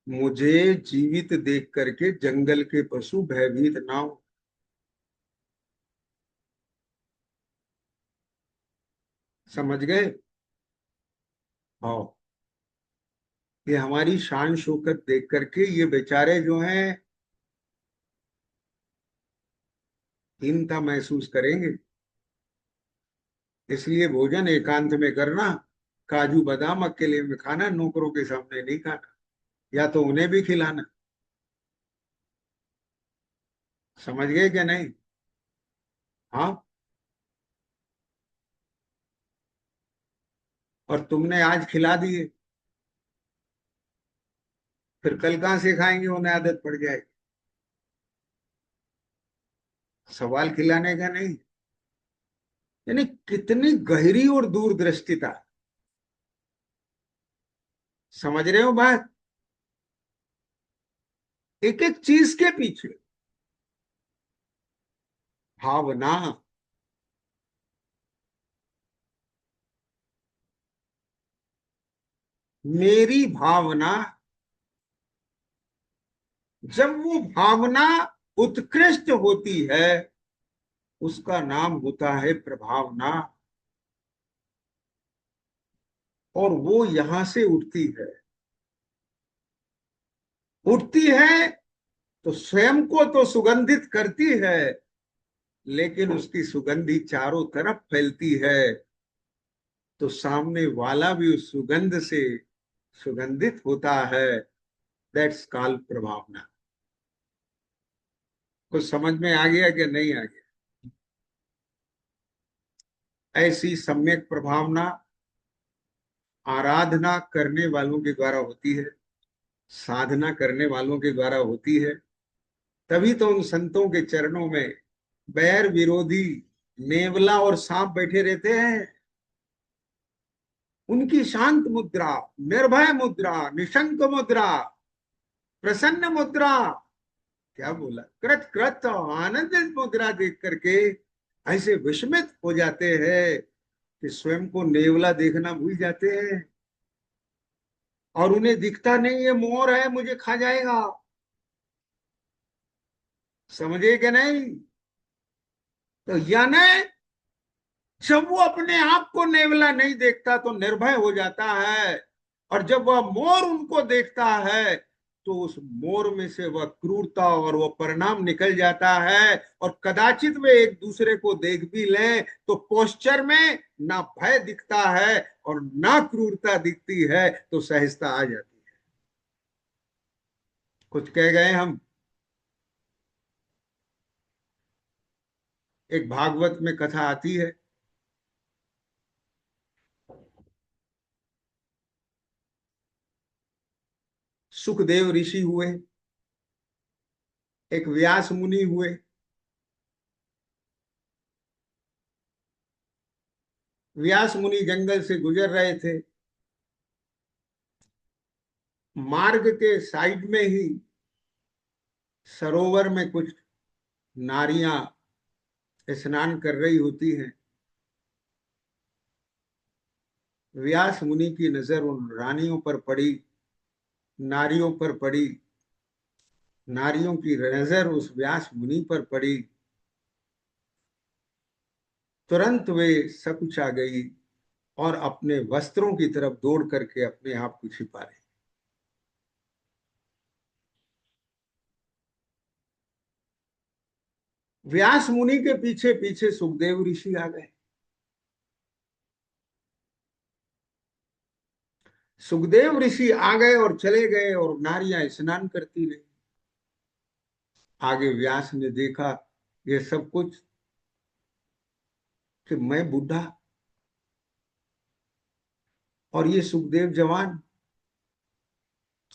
मुझे जीवित देख करके जंगल के पशु भयभीत ना हो। समझ गए? हाँ, ये हमारी शान शौकत देख करके ये बेचारे जो हैं हीनता महसूस करेंगे। इसलिए भोजन एकांत में करना, काजू बादाम अकेले में खाना, नौकरों के सामने नहीं खाना, या तो उन्हें भी खिलाना। समझ गए क्या नहीं? हाँ। और तुमने आज खिला दिए, फिर कल कहाँ से खाएंगे? उन्हें आदत पड़ जाएगी। सवाल खिलाने का नहीं। यानी कितनी गहरी और दूरदृष्टिता। समझ रहे हो बात? एक एक चीज के पीछे भावना। मेरी भावना, जब वो भावना उत्कृष्ट होती है, उसका नाम होता है प्रभावना। और वो यहां से उठती है, उठती है तो स्वयं को तो सुगंधित करती है, लेकिन उसकी सुगंधी चारों तरफ फैलती है, तो सामने वाला भी उस सुगंध से सुगंधित होता है। दैट्स काल प्रभावना। कुछ समझ में आ गया कि नहीं आ गया? ऐसी सम्यक प्रभावना आराधना करने वालों के द्वारा होती है, साधना करने वालों के द्वारा होती है। तभी तो उन संतों के चरणों में बैर विरोधी नेवला और सांप बैठे रहते हैं। उनकी शांत मुद्रा, निर्भय मुद्रा, निशंक मुद्रा, प्रसन्न मुद्रा, क्या बोला, कृत कृत आनंदित मुद्रा देख करके ऐसे विस्मित हो जाते हैं कि स्वयं को नेवला देखना भूल जाते हैं। और उन्हें दिखता नहीं ये मोर है, मुझे खा जाएगा। समझे कि नहीं? तो यानी जब वो अपने आप को नेवला नहीं देखता तो निर्भय हो जाता है, और जब वह मोर उनको देखता है तो उस मोर में से वह क्रूरता और वह परिणाम निकल जाता है। और कदाचित वे एक दूसरे को देख भी लें तो पोस्चर में ना भय दिखता है और ना क्रूरता दिखती है, तो सहजता आ जाती है। कुछ कह गए हम। एक भागवत में कथा आती है, सुखदेव ऋषि हुए, एक व्यास मुनि हुए। व्यास मुनि जंगल से गुजर रहे थे। मार्ग के साइड में ही सरोवर में कुछ नारियां स्नान कर रही होती हैं। व्यास मुनि की नजर उन रानियों पर पड़ी, नारियों पर पड़ी। नारियों की नजर उस व्यास मुनि पर पड़ी। तुरंत वे सकुचा गई और अपने वस्त्रों की तरफ दौड़ करके अपने आप को छिपा रही। व्यास मुनि के पीछे पीछे सुखदेव ऋषि आ गए। सुखदेव ऋषि आ गए और चले गए और नारियां स्नान करती रही। आगे व्यास ने देखा ये सब कुछ, कि मैं बूढ़ा और ये सुखदेव जवान,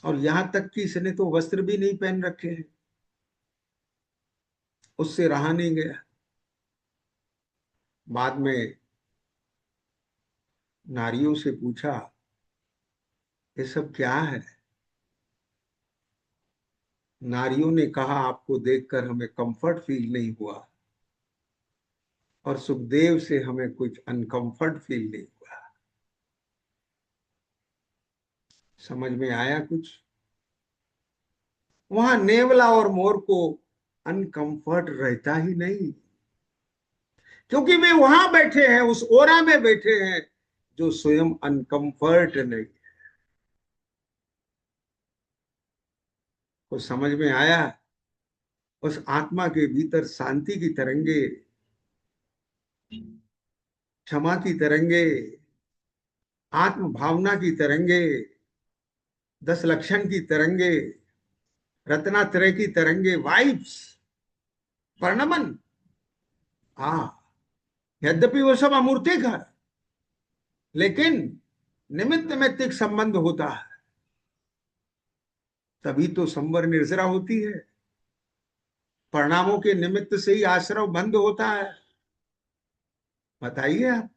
और यहां तक कि इसने तो वस्त्र भी नहीं पहन रखे हैं। उससे रहा नहीं गया। बाद में नारियों से पूछा ये सब क्या है। नारियों ने कहा आपको देखकर हमें कंफर्ट फील नहीं हुआ, और सुखदेव से हमें कुछ अनकंफर्ट फील नहीं हुआ। समझ में आया कुछ? वहां नेवला और मोर को अनकंफर्ट रहता ही नहीं, क्योंकि वे वहां बैठे हैं, उस ओरा में बैठे हैं जो स्वयं अनकंफर्ट नहीं। को समझ में आया? उस आत्मा के भीतर शांति की तरंगे, क्षमा की तरंगे, आत्म भावना की तरंगे, 10 लक्षण की तरंगे, रत्नात्रय की तरंगे, वाइब्स, वर्णमन। हाँ, यद्यपि वो सब अमूर्तिक है, लेकिन निमित्त नैमित्तिक संबंध होता है, तभी तो संवर निर्जरा होती है। परिणामों के निमित्त से ही आश्रव बंद होता है। बताइए आप।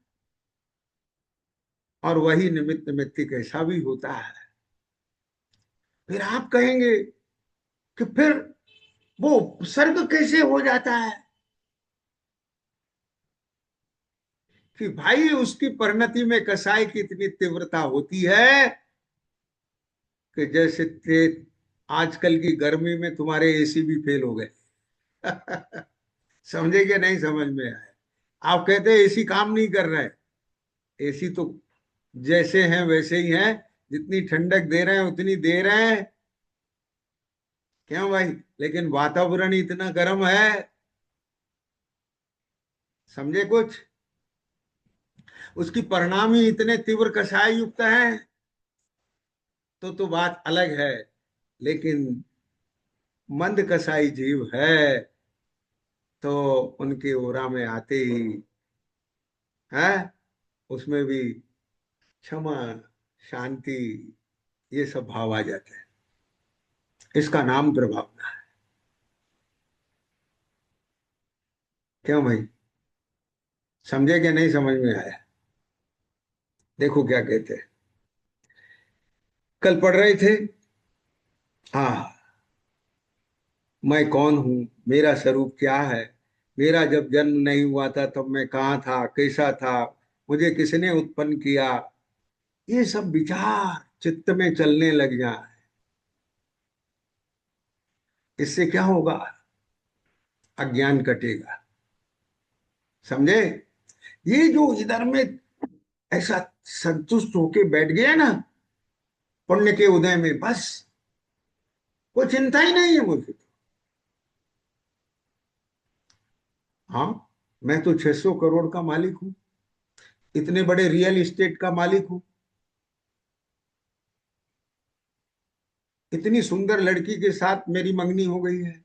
और वही निमित्त नैमित्तिक ऐसा भी होता है। फिर आप कहेंगे कि फिर वो सर्ग कैसे हो जाता है? कि भाई उसकी परिणति में कसाई की इतनी तीव्रता होती है कि जैसे आजकल की गर्मी में तुम्हारे एसी भी फेल हो गए। समझे कि नहीं समझ में आए? आप कहते हैं एसी काम नहीं कर रहे हैं। एसी तो जैसे हैं वैसे ही हैं, जितनी ठंडक दे रहे हैं उतनी दे रहे हैं। क्यों भाई? लेकिन वातावरण इतना गर्म है समझे कुछ? उसकी परिणाम ही इतने तीव्र कषाय युक्त है, तो बात अलग है। लेकिन मंद कसाई जीव है, तो उनके ओरा में आते ही है, उसमें भी क्षमा, शांति, ये सब भाव आ जाते हैं। इसका नाम दुर्भावना है। क्यों भाई? समझे कि नहीं समझ में आया? देखो क्या कहते हैं। कल पढ़ रहे थे, हाँ, मैं कौन हूं, मेरा स्वरूप क्या है, मेरा जब जन्म नहीं हुआ था तब मैं कहाँ था, कैसा था, मुझे किसने उत्पन्न किया, ये सब विचार चित्त में चलने लग जाए, इससे क्या होगा? अज्ञान कटेगा। समझे? ये जो इधर में ऐसा संतुष्ट होके बैठ गया ना पुण्य के उदय में, बस कोई चिंता ही नहीं है मुझे तो। हाँ, मैं तो 600 करोड़ का मालिक हूं, इतने बड़े रियल एस्टेट का मालिक हूं, इतनी सुंदर लड़की के साथ मेरी मंगनी हो गई है,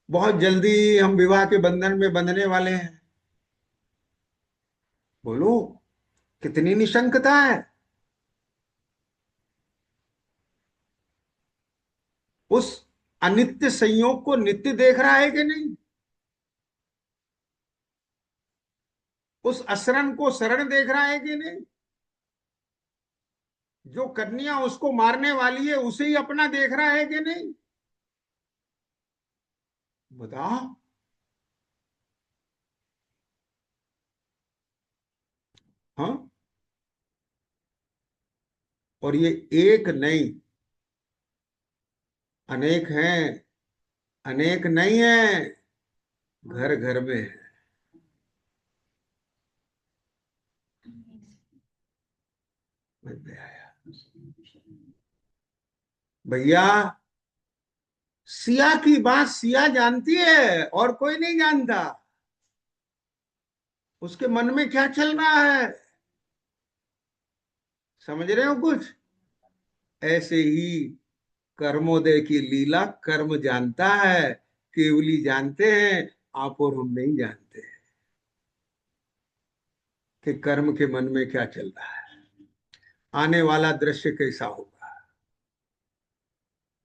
बहुत जल्दी हम विवाह के बंधन में बंधने वाले हैं। बोलो, कितनी निशंकता है। उस अनित्य संयोग को नित्य देख रहा है कि नहीं? उस असरण को शरण देख रहा है कि नहीं? जो कन्या उसको मारने वाली है उसे ही अपना देख रहा है कि नहीं? बता। हाँ, और ये एक नहीं, अनेक हैं, अनेक नहीं है, घर घर में है। समझ में आया? भैया, सिया की बात सिया जानती है और कोई नहीं जानता। उसके मन में क्या चल रहा है, समझ रहे हो कुछ? ऐसे ही कर्मोदय की लीला कर्म जानता है, केवली जानते हैं, आप और हम नहीं जानते कि कर्म के मन में क्या चल रहा है, आने वाला दृश्य कैसा होगा।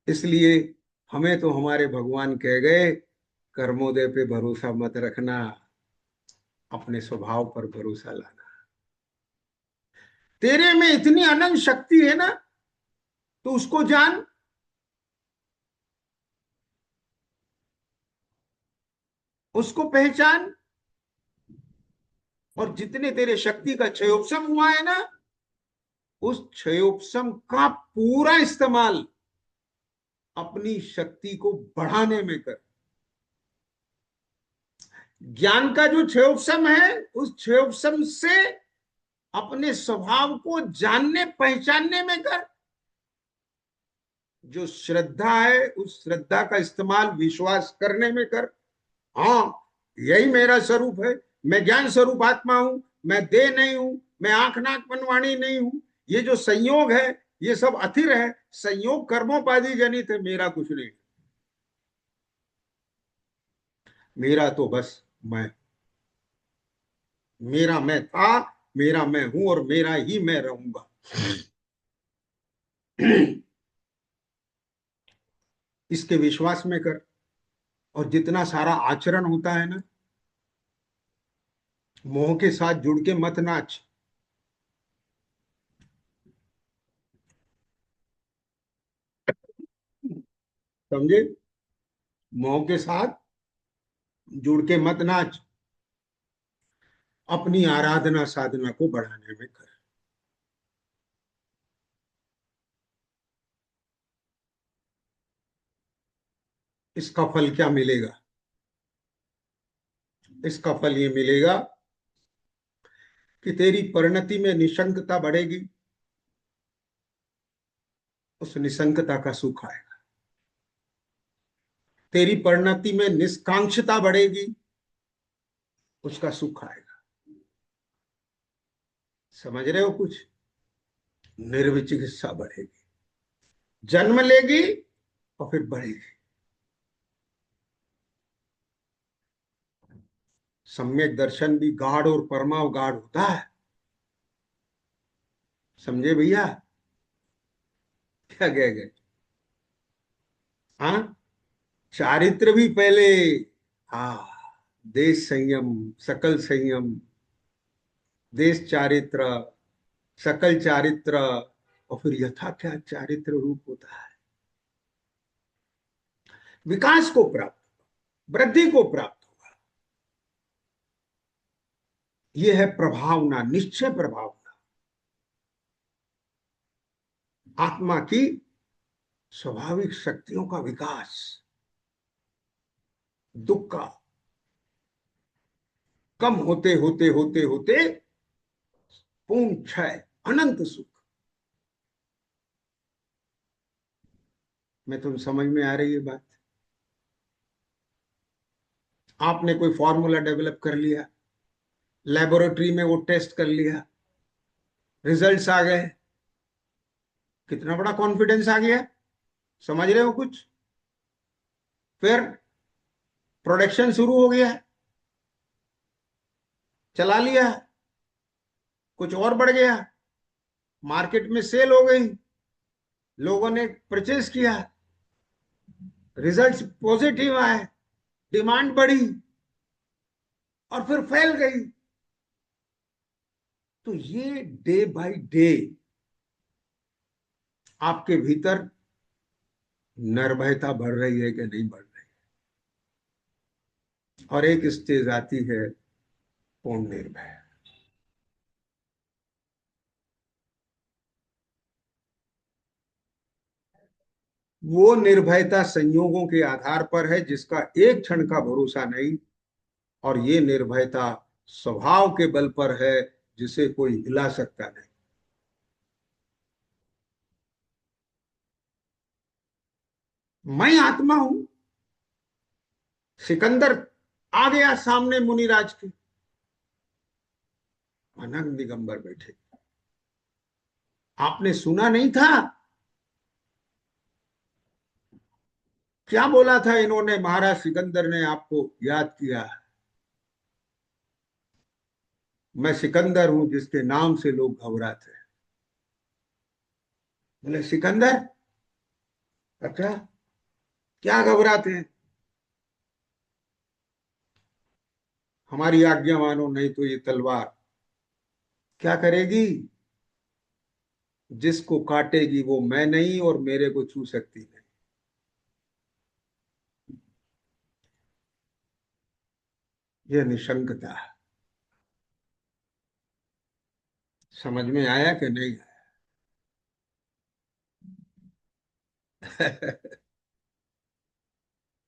इसलिए हमें तो हमारे भगवान कह गए, कर्मोदय पे भरोसा मत रखना, अपने स्वभाव पर भरोसा लाना। तेरे में इतनी अनंत शक्ति है ना, तो उसको जान, उसको पहचान। और जितने तेरे शक्ति का क्षयोपशम हुआ है ना, उस क्षयोपशम का पूरा इस्तेमाल अपनी शक्ति को बढ़ाने में कर। ज्ञान का जो क्षयोपशम है, उस क्षयोपशम से अपने स्वभाव को जानने पहचानने में कर। जो श्रद्धा है, उस श्रद्धा का इस्तेमाल विश्वास करने में कर। हाँ, यही मेरा स्वरूप है, मैं ज्ञान स्वरूप आत्मा हूं, मैं देह नहीं हूं, मैं आंख नाक मनवाणी नहीं हूं। ये जो संयोग है, ये सब अथिर है, संयोग कर्मोपाधि जनित है, मेरा कुछ नहीं। मेरा तो बस मैं, मेरा मैं था, मेरा मैं हूं और मेरा ही मैं रहूंगा। इसके विश्वास में कर। और जितना सारा आचरण होता है ना, मोह के साथ जुड़ के मत नाच। समझे? मोह के साथ जुड़ के मत नाच, अपनी आराधना साधना को बढ़ाने में कर। इसका फल क्या मिलेगा? इसका फल ये मिलेगा कि तेरी परिणति में निशंकता बढ़ेगी, उस निशंकता का सुख आएगा। तेरी परिणति में निष्कांक्षता बढ़ेगी, उसका सुख आएगा। समझ रहे हो कुछ? निर्विचिकित्सा बढ़ेगी, जन्म लेगी और फिर बढ़ेगी। सम्यक दर्शन भी गाढ़ और परमावगाढ़ होता है। समझे भैया? क्या कह गए? हाँ, चारित्र भी पहले। हाँ, देश संयम, सकल संयम, देश चारित्र, सकल चारित्र, और फिर यथा क्या चारित्र रूप होता है। विकास को प्राप्त, वृद्धि को प्राप्त होगा। यह है प्रभावना, निश्चय प्रभावना, आत्मा की स्वाभाविक शक्तियों का विकास। दुख का कम होते होते होते होते पूर्ण क्षय, अनंत सुख। मैं तुम समझ में आ रही है बात? आपने कोई फॉर्मूला डेवलप कर लिया, लेबोरेटरी में वो टेस्ट कर लिया, रिजल्ट्स आ गए, कितना बड़ा कॉन्फिडेंस आ गया। समझ रहे हो कुछ? फिर प्रोडक्शन शुरू हो गया, चला लिया, कुछ और बढ़ गया, मार्केट में सेल हो गई, लोगों ने परचेज किया, रिजल्ट्स पॉजिटिव आए, डिमांड बढ़ी, और फिर फैल गई। तो ये डे बाय डे आपके भीतर निर्भयता बढ़ रही है कि नहीं बढ़ रही? और एक स्टेज आती है पूर्ण निर्भय। वो निर्भयता संयोगों के आधार पर है, जिसका एक क्षण का भरोसा नहीं। और ये निर्भयता स्वभाव के बल पर है, जिसे कोई हिला सकता नहीं। मैं आत्मा हूं। सिकंदर आ गया सामने मुनिराज के, अनंग दिगंबर बैठे। आपने सुना नहीं था? क्या बोला था इन्होंने? महाराज सिकंदर ने आपको याद किया, मैं सिकंदर हूं जिसके नाम से लोग घबराते हैं। बोले सिकंदर? अच्छा, क्या घबराते हैं? हमारी आज्ञा मानो, नहीं तो ये तलवार क्या करेगी? जिसको काटेगी वो मैं नहीं, और मेरे को छू सकती नहीं। यह निशंकता है। समझ में आया कि नहीं आया?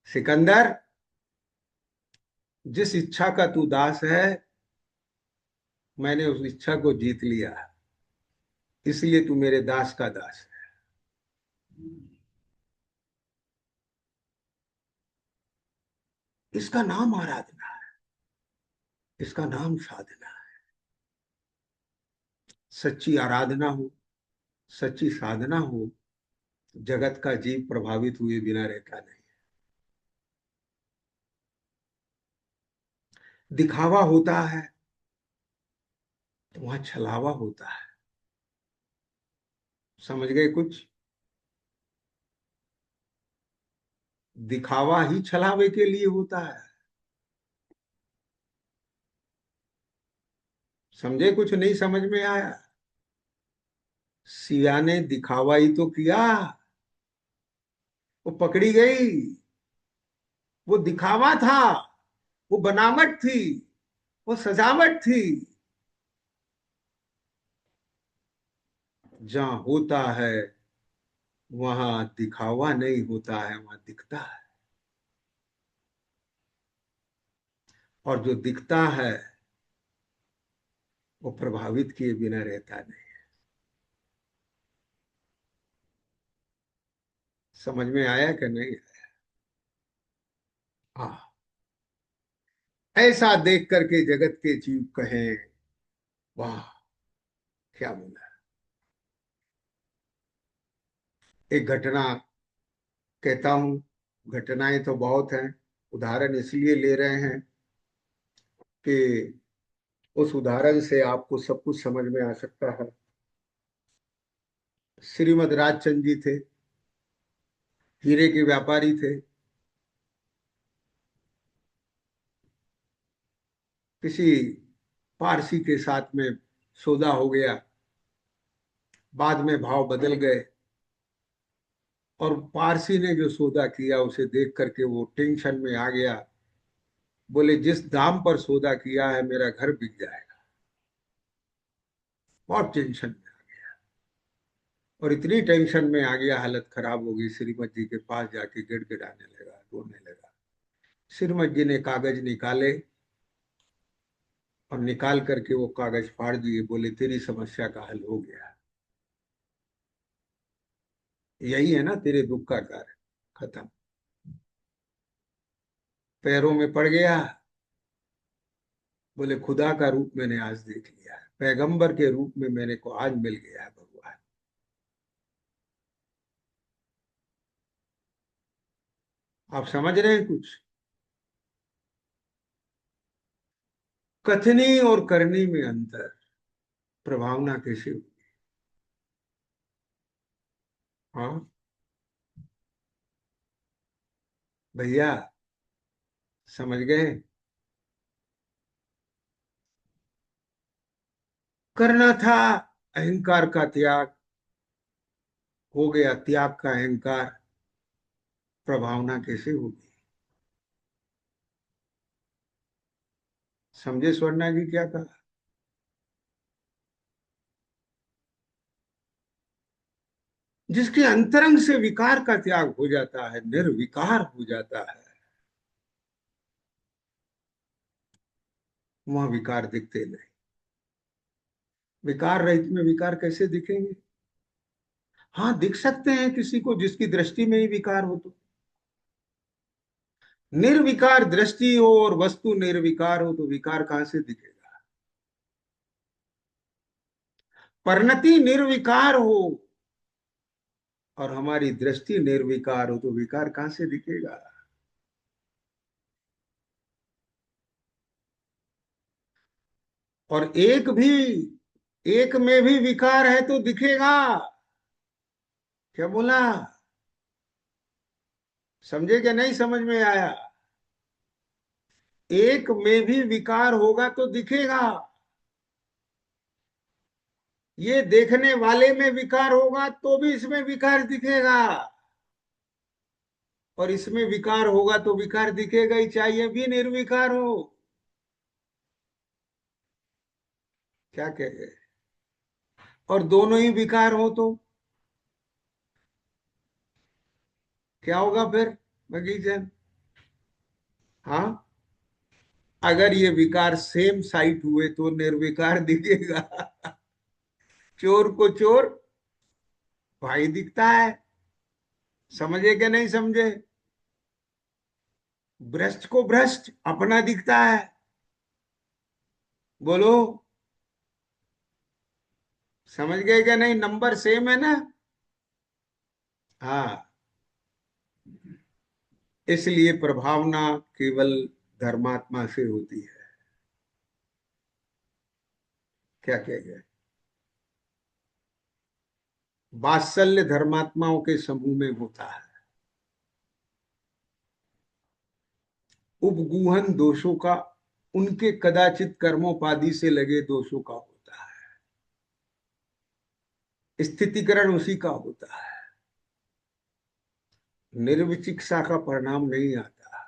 सिकंदर, जिस इच्छा का तू दास है, मैंने उस इच्छा को जीत लिया, इसलिए तू मेरे दास का दास है। इसका नाम आराधना है, इसका नाम साधना है। सच्ची आराधना हो, सच्ची साधना हो, जगत का जीव प्रभावित हुए बिना रहता नहीं। दिखावा होता है तो वहां छलावा होता है। समझ गए कुछ? दिखावा ही छलावे के लिए होता है। समझे कुछ? नहीं समझ में आया? सिया ने दिखावा ही तो किया, वो पकड़ी गई। वो दिखावा था, वो बनावट थी, वो सजावट थी। जहां होता है वहां दिखावा नहीं होता है, वहां दिखता है। और जो दिखता है वो प्रभावित किए बिना रहता नहीं। समझ में आया कि नहीं? हाँ। ऐसा देख करके जगत के जीव कहें, वाह क्या बोला। एक घटना कहता हूं, घटनाएं तो बहुत हैं, उदाहरण इसलिए ले रहे हैं कि उस उदाहरण से आपको सब कुछ समझ में आ सकता है। श्रीमद राजचंद्र जी थे, हीरे के व्यापारी थे। किसी पारसी के साथ में सौदा हो गया, बाद में भाव बदल गए, और पारसी ने जो सौदा किया उसे देख करके वो टेंशन में आ गया। बोले जिस दाम पर सौदा किया है मेरा घर बिक जाएगा। बहुत टेंशन में, और इतनी टेंशन में आ गया, हालत खराब हो गई, श्रीमद जी के पास जाके गिड़गिड़ाने लगा, रोने लगा। श्रीमद जी ने कागज निकाले, और निकाल करके वो कागज फाड़ दिए। बोले तेरी समस्या का हल हो गया, यही है ना तेरे दुख का कारण, खत्म। पैरों में पड़ गया। बोले खुदा का रूप मैंने आज देख लिया है, पैगंबर के रूप में मेरे को आज मिल गया है भगवान। आप समझ रहे हैं कुछ? कथनी और करनी में अंतर, प्रभावना कैसे हुई? हाँ भैया, समझ गए? करना था अहंकार का त्याग, हो गया त्याग का अहंकार, प्रभावना कैसे होगी? समझे स्वर्णा जी क्या कहा? जिसके अंतरंग से विकार का त्याग हो जाता है, निर्विकार हो जाता है, वहां विकार दिखते नहीं। विकार रहित में विकार कैसे दिखेंगे? हाँ दिख सकते हैं किसी को जिसकी दृष्टि में ही विकार हो तो। निर्विकार दृष्टि हो और वस्तु निर्विकार हो तो विकार कहां से दिखेगा? परिणति निर्विकार हो और हमारी दृष्टि निर्विकार हो तो विकार कहां से दिखेगा? और एक में भी विकार है तो दिखेगा। क्या बोला? समझे क्या? नहीं समझ में आया? एक में भी विकार होगा तो दिखेगा। ये देखने वाले में विकार होगा तो भी इसमें विकार दिखेगा, और इसमें विकार होगा तो विकार दिखेगा ही, चाहिए भी निर्विकार हो। क्या कहे? और दोनों ही विकार हो तो क्या होगा फिर बगीचन? हाँ, अगर ये विकार सेम साइट हुए तो निर्विकार दिखेगा। चोर को चोर भाई दिखता है, समझे कि नहीं समझे? भ्रष्ट को भ्रष्ट अपना दिखता है। बोलो, समझ गए क्या? नहीं, नंबर सेम है ना। हाँ, इसलिए प्रभावना केवल धर्मात्मा से होती है। क्या कह गए? वात्सल्य धर्मात्माओं के समूह में होता है। उपगूहन दोषों का उनके कदाचित कर्मोपाधि से लगे दोषों का होता है, स्थितिकरण उसी का होता है। निर्विचिकित्सा का परिणाम नहीं आता।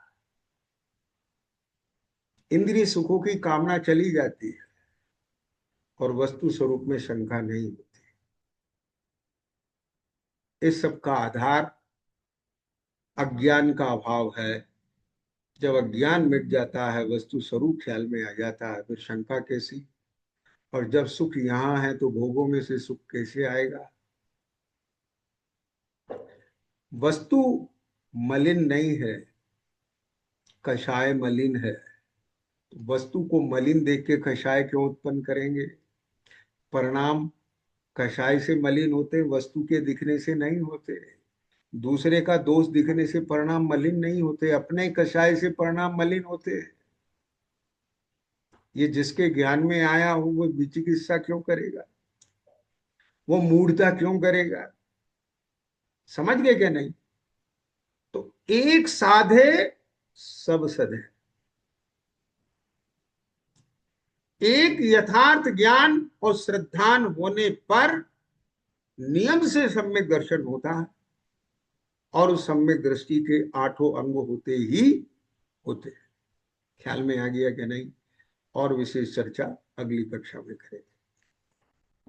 इंद्रिय सुखों की कामना चली जाती है और वस्तु स्वरूप में शंका नहीं होती। इस सब का आधार अज्ञान का अभाव है। जब अज्ञान मिट जाता है, वस्तु स्वरूप ख्याल में आ जाता है, तो शंका कैसी? और जब सुख यहाँ है तो भोगों में से सुख कैसे आएगा? वस्तु मलिन नहीं है, कषाय मलिन है। वस्तु को मलिन देख के कषाय क्यों उत्पन्न करेंगे? परिणाम कषाय से मलिन होते, वस्तु के दिखने से नहीं होते। दूसरे का दोष दिखने से परिणाम मलिन नहीं होते, अपने कषाय से परिणाम मलिन होते। ये जिसके ज्ञान में आया हो वो विचिकित्सा क्यों करेगा? वो मूढ़ता क्यों करेगा? समझ गए क्या नहीं? तो एक साधे सब सधे। एक यथार्थ ज्ञान और श्रद्धान होने पर नियम से सम्यक दर्शन होता है, और उस सम्यक दृष्टि के आठों अंग होते ही होते हैं। ख्याल में आ गया कि नहीं? और विशेष चर्चा अगली कक्षा में करेंगे।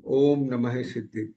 ओम नमः सिद्धि।